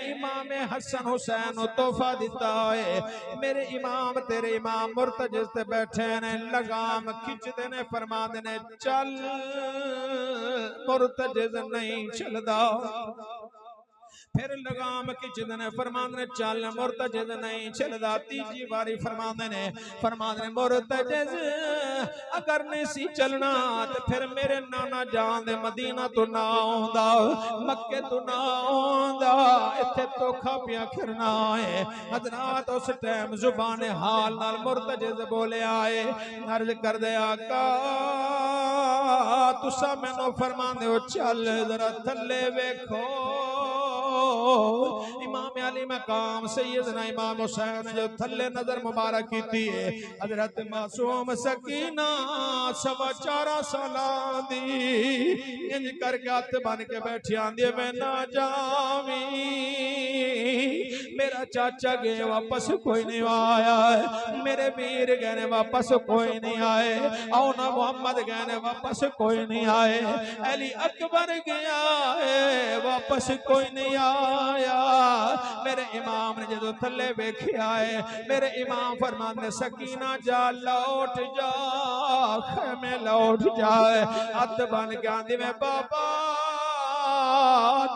इमाम हसन हुसैन नु तोहफा दिता है। मेरे इमाम तेरे इमाम मुर्तजिज ते बैठे ने लगाम खिंचते ने फरमाते ने चल मुर्तजिज नहीं चलदा। फिर लगाम खिंचते ने फरमाते ने चल मुर्तजिज नहीं चलदा। तीजी बारी फरमाते ने मुर्तजिज अगर नहीं सी चलना तो फिर मेरे नाना जान दे मदीना तो ना आउंदा मक्के तो ना आउंदा इत्थे धोखा पिया फिरना है। हजरात उस टाइम जुबान हाल नाल मुर्तजिज बोले आए अर्ज कर दे आका तुसा मैनू फरमांदे हो चल जरा थल्ले वेखो इमाम अली मकाम सैयदना इमाम हुसैन जो थल्ले नजर मुबारक की है हजरत मासूम सकीना 4.25 साल दी इंज करके हथ बन के बैठी आंदी मैं ना जावी मेरा चाचा गए वापस कोई नहीं आया, मेरे वीर गए वापस कोई नहीं आए, आओ ना मोहम्मद गए वापस कोई नहीं आए, अली अकबर गया है वापस कोई नहीं आया। मेरे इमाम ने जो थले वेखे आए मेरे इमाम फरमाते सकीना जा लौट जा खेमे लौट जाए हथ बन के आंदी में बाबा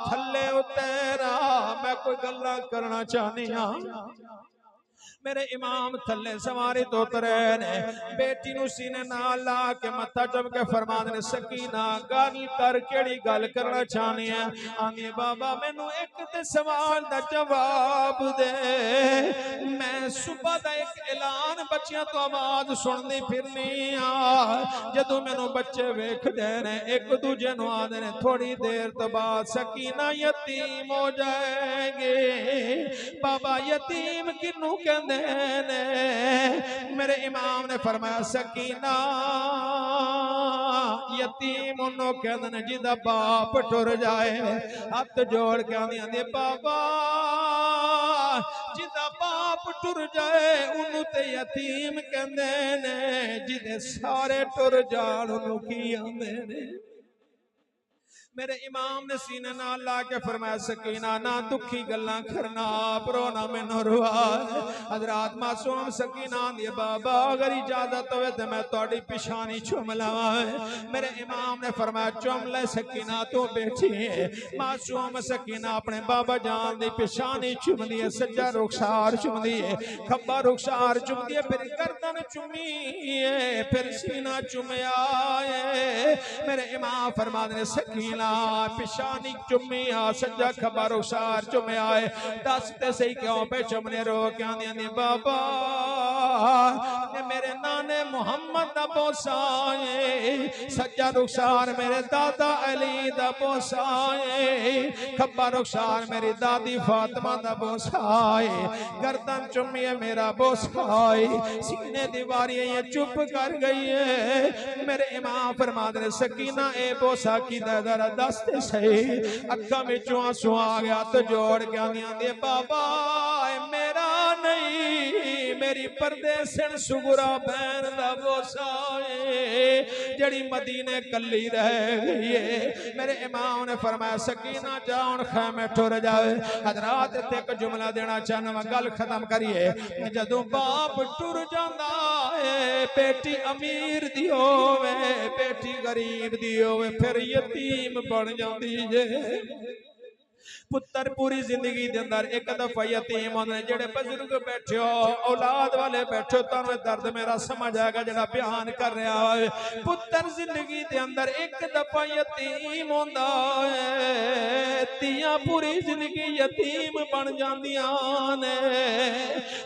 थले उतेरा मैं कोई गल्ला करना चाहनी हाँ। मेरे इमाम थले सवारी तो उतरे ने बेटी नु सीने नाल ला के मत्था चुम के फरमाते ने सकीना गल कर केड़ी गल करना चाहनी है आंदी बाबा मैनू एक ते सवाल दा जवाब दे मैं सुबह दा एक ऐलान बच्चियां तो आवाज सुनदी फिरनी आ जदों मैनू बच्चे वेखदे ने एक दूजे नु आंदे ने थोड़ी देर तो बाद सकीना यतीम हो जाएगी बाबा यतीम किनू कहंदे ने मेरे इमाम ने फरमाया सकीना यतीम उन्होंने कहते हैं जिदा बाप टुर जाए हाथ जोड़ के आंदी बाबा जिदा बाप टुर जाए उन्होंने ते यतीम कहते ने जिदे सारे टुर जान उन्होंने की आंदे ने। मेरे इमाम ने सीने नाल ला के फरमाया सकीना ना दुखी गल्लां करना परो ना मैनू रुआ हजरात मासूम सकीना दी बाबा अगर इजाजत होवे ते मैं तोड़ी पिछानी चुम लवां। मेरे इमाम ने फरमाया चुम ले सकीना तू बैठी है। मासूम सकीना अपने बाबा जान दी पिछानी चुमदी है सज्जा रुखसार चुमदी है खब्बा रुखसार चुमदी है फिर गर्दन चुमी है फिर सीना चुमया है। मेरे इमाम फरमाते ने सकीना पिशानी चुमिया सज्जा खबर उसार चुमे आए दसते सही क्यों पे चुमने रो क्या आंदी बाबा मेरे नाने मोहम्मद दा बोसा है सज्जा रुखसार मेरे दादा अली दा बोसा है खबर रुखसार मेरी दादी फातिमा दा बोसा है गर्दन चुमिए मेरा बोसा है सीने दीवारी ये चुप कर गई है। मेरे इमाम फरमाते ने सकीना ए बोसा की दर दसते सही अखा विचों आंसू आ गया तो जोड़ के आंदी बाबा मेरा नहीं मेरी परदेसन सुगरा बहन दा बोसा है जड़ी मदीने कल्ली रह गई है। मेरे इमाम ने फरमाया सकीना जाओ खैमे टुर जाए। हजरात एक जुमला देना चाहना गल खत्म करिए जदों बाप टुर जांदा है बेटी अमीर दी होवे बेटी गरीब दी होवे फिर यतीम बन जाती है। पुत्र पूरी जिंदगी दे अंदर एक दफा यतीम होंदे जेड़े बुजुर्ग बैठे हो औलाद वाले बैठे हो तां दर्द मेरा समझ आएगा जेड़ा बयान कर रहा है। पुत्र जिंदगी दे अंदर एक दफा यतीम होंदा है तियां पूरी जिंदगी यतीम बन जांदियां ने।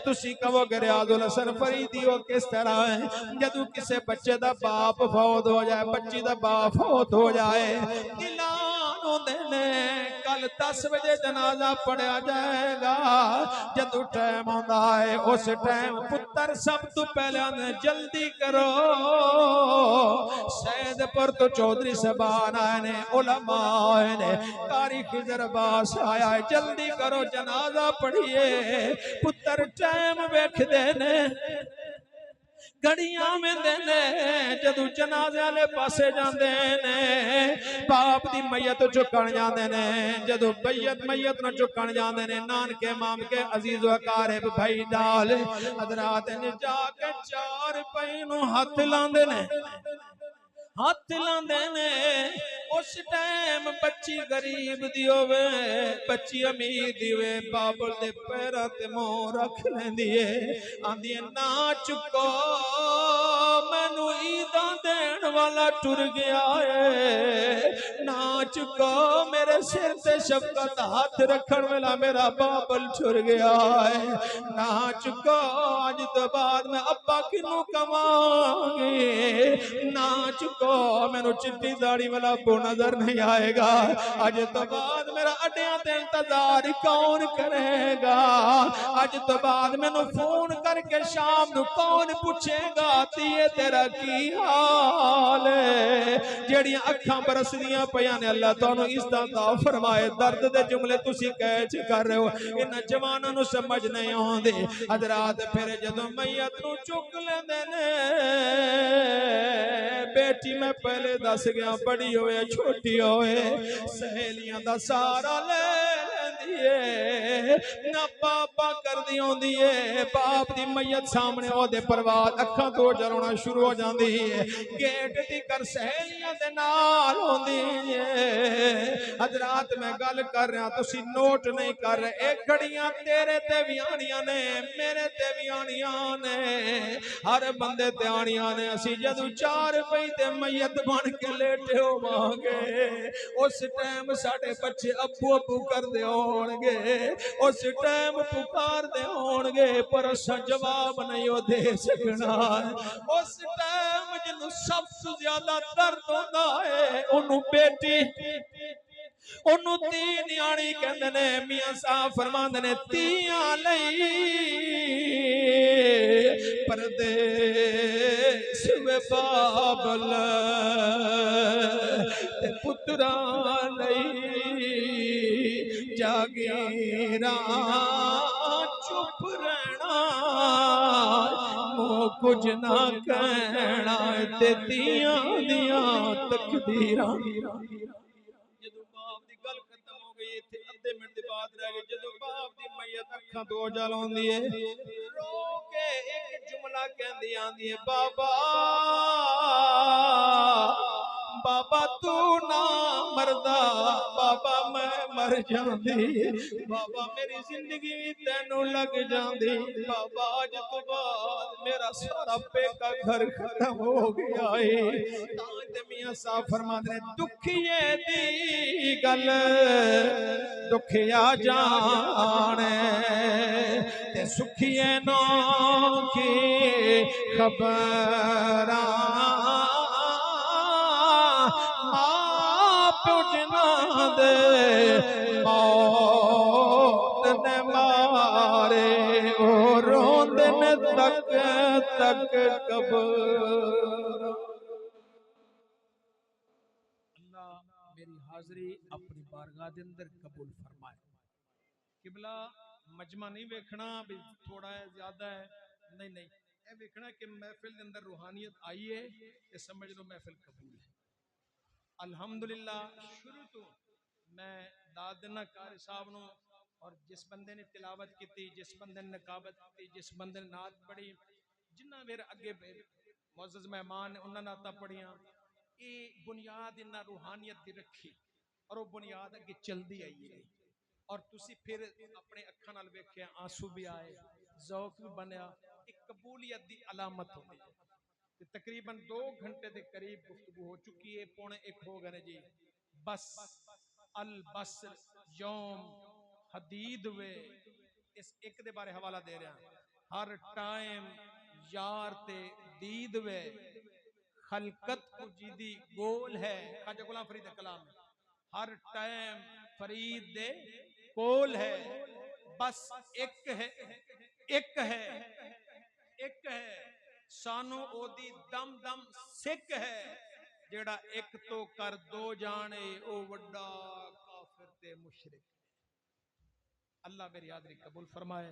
तुसी कहोगे रियाजुल हसन फरीदी हो किस तरह है जदों किसी बच्चे दा बाप फौत हो जाए बच्ची दा बाप फौत हो जाए ऐलान होंदे ने कल 10 बजे जनाजा पढ़ा जाएगा। जदों टाइम आंदा है उस टाइम पुत्र सब तो पहले जल्दी करो सैदपुर तो चौधरी साहबान आए ने उलमा आए ने कारी खिजर अब्बास आया है जल्दी करो जनाजा पढ़िए। पुत्र टाइम वेखदे ने घड़ियां में देने जदों जनाजे वाले पासे जांदे ने बाप दी मैयत चुकण जांदे ने जदों मैयत न चुकण जांदे ने नानके मामके अजीज व अकारिब भाई डाल हजरात ने जाके 4 पई नूं हथ लांदे ने हाथ लांदे ने उस टाइम बच्ची गरीब दी होवे बच्ची अमीर दी होवे बाबल दे पैरां ते मोह रख लैंदी है आंदी ना चुको मैनू ईदा देण वाला टुर गया है, ना चुको मेरे सिर ते शफकत हाथ रखण वाला मेरा बाबल टुर गया है, ना चुको अज तो बाद मैं अब्बा किनू कवांगी, ना चुको मैनू चिट्टी दाड़ी वाला बो नजर नहीं आएगा, अज तो बाद मेरा अड्डियां ते इंतजार कौन करेगा, अज तो बाद मैनू फोन करके शाम नू कौन पूछेगा तीए तेरा की हाल है। जेड़ियां अखां बरसदियां पईयां ने अल्लाह तुहानू इसदा ता फरमाए, दर्द दे जुमले तुसी कैच कर रहे हो, इन्हां जवानां नू समझ नहीं आउंदी। हजरात फिर जदों मैयत नू चुक लेंदे ने, बेटी मैं पहले दस गया बड़ी होए छोटी होए सहेलियां दा सहारा ले लैंदी है, ना पापा कर दी होंदी है, बाप दी मैयत सामने ओदे परवाह अखां तो जलाना शुरू हो जांदी है, गेट दी कर सहेलियां दे नाल होंदी है। हजरात मैं गल कर रहा तुसी नोट नहीं कर रहे, एक घड़ियां तेरे ते भी आनियां ने मेरे ते भी आनियां ने, हर बंदे ते आनियां ने। असी जदों 4 पई ते मैयत बन के लेटे होवांगे, उस टाइम साडे बच्चे अब्बू अब्बू करदे होणगे, उस टाइम पुकारदे होणगे, पर असां जवाब नहीं ओ दे सकना। उस टाइम जिन्नू सबसे ज्यादा दर्द होंदा है ओनू बेटी ओनू धी न्याणी कहंदे ने। मियां साहब फरमांदे ने धीआं लई परदेस वे बाबल ते पुत्रां लई जागीरां चुप रहना, मोह कुछ ना कहना ते धीआं दियां तकदीरां। जदों बाप दी गल खत्म हो गई, इत्थे अद्धे मिनट दी बात रह गई, जदों बाप दी मैयत अखां दो जल आउंदी है, रो के एक जुमला कहंदी आंदी है, बाबा बाबा तू ना मरदा, बाबा मैं मर जांदी, बाबा मेरी जिंदगी भी तैनू लग जांदी, बाबा अज तो बाद मेरा सारा पेका घर खत्म हो गया है। तां ते मियां साहब फरमांदे ने दुखिए दी गल दुखिया जाने ते सुखिए नो की खबरां, आप जिन्हां दे मौत ने मारे ओ रोंदे ने तक तक कबर। अल्लाह मेरी हाजरी अपनी बारगाह दे अंदर कबूल फरमाए। किबला मजमा नहीं वेखना भी थोड़ा है ज्यादा है, नहीं नहीं, ये वेखना कि महफिल के अंदर रूहानियत आई है, ये समझ लो महफिल कबूल है। अल्हम्दुलिल्लाह शुरू तो मैं दाद देना कारी साहब नो, और जिस बंदे ने तिलावत की, जिस बंदे ने नकाबत की, जिस बंदे ने नात पढ़ी, जिन्ना मेरे अगे मुअज़्ज़ज़ मेहमान उन्होंने नाता पढ़िया, ये बुनियाद इन्ना रूहानियत की रखी और वो बुनियाद अगे चलती आई है। और तुसी फिर अपने अखां नाल वेख्या, आंसू भी आए, ज़ौक भी बनया, एक कबूलियत की अलामत होती है। तकरीबन 2 घंटे के करीब गुफ्तगू हो चुकी है, 1:45 हो गए जी। बस अल बस्र यौम हदीद वे, इस एक दे बारे हवाला दे रहा, हर टाइम यार ते दीद वे, खलकत उजीदी गोल है, खाजा गुलाम फरीद कलाम, हर टाइम फरीद दे कोल है, बस एक है एक है एक है, सानू ओदी दम दम सिक है, जेड़ा एक तो कर दो जाने ओ वड्डा काफिर ते मुशरिक। अल्लाह मेरी हाज़री कबूल फरमाए।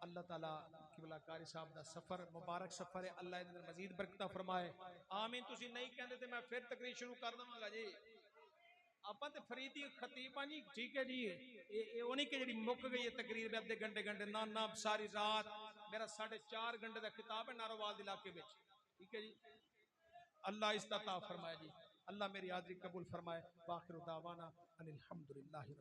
अल्लाह ताला किबला कारी साहब दा सफर मुबारक सफर है, अल्लाह इहदे मजीद बरकत फरमाए। आमीन। तुसी नहीं कहंदे ते मैं फिर तकरीर शुरू कर दवांगा जी। ਆਪਾਂ ਤੇ ਫਰੀਦੀ ਖਤੀਬਾਂ ਜੀ, ठीक है जी, ये वो नहीं कि जी मुक गई है तकरीर में अद्धे घंटे घंटे, ना ना, सारी रात मेरा 4.5 घंटे का किताब है नारोवाल इलाके में, ठीक है जी। अल्लाह इस्ता फरमाए जी, अल्लाह मेरी हाज़री कबूल फरमाए। वाखिर दावाना अनिल हम्दुलिल्लाहि।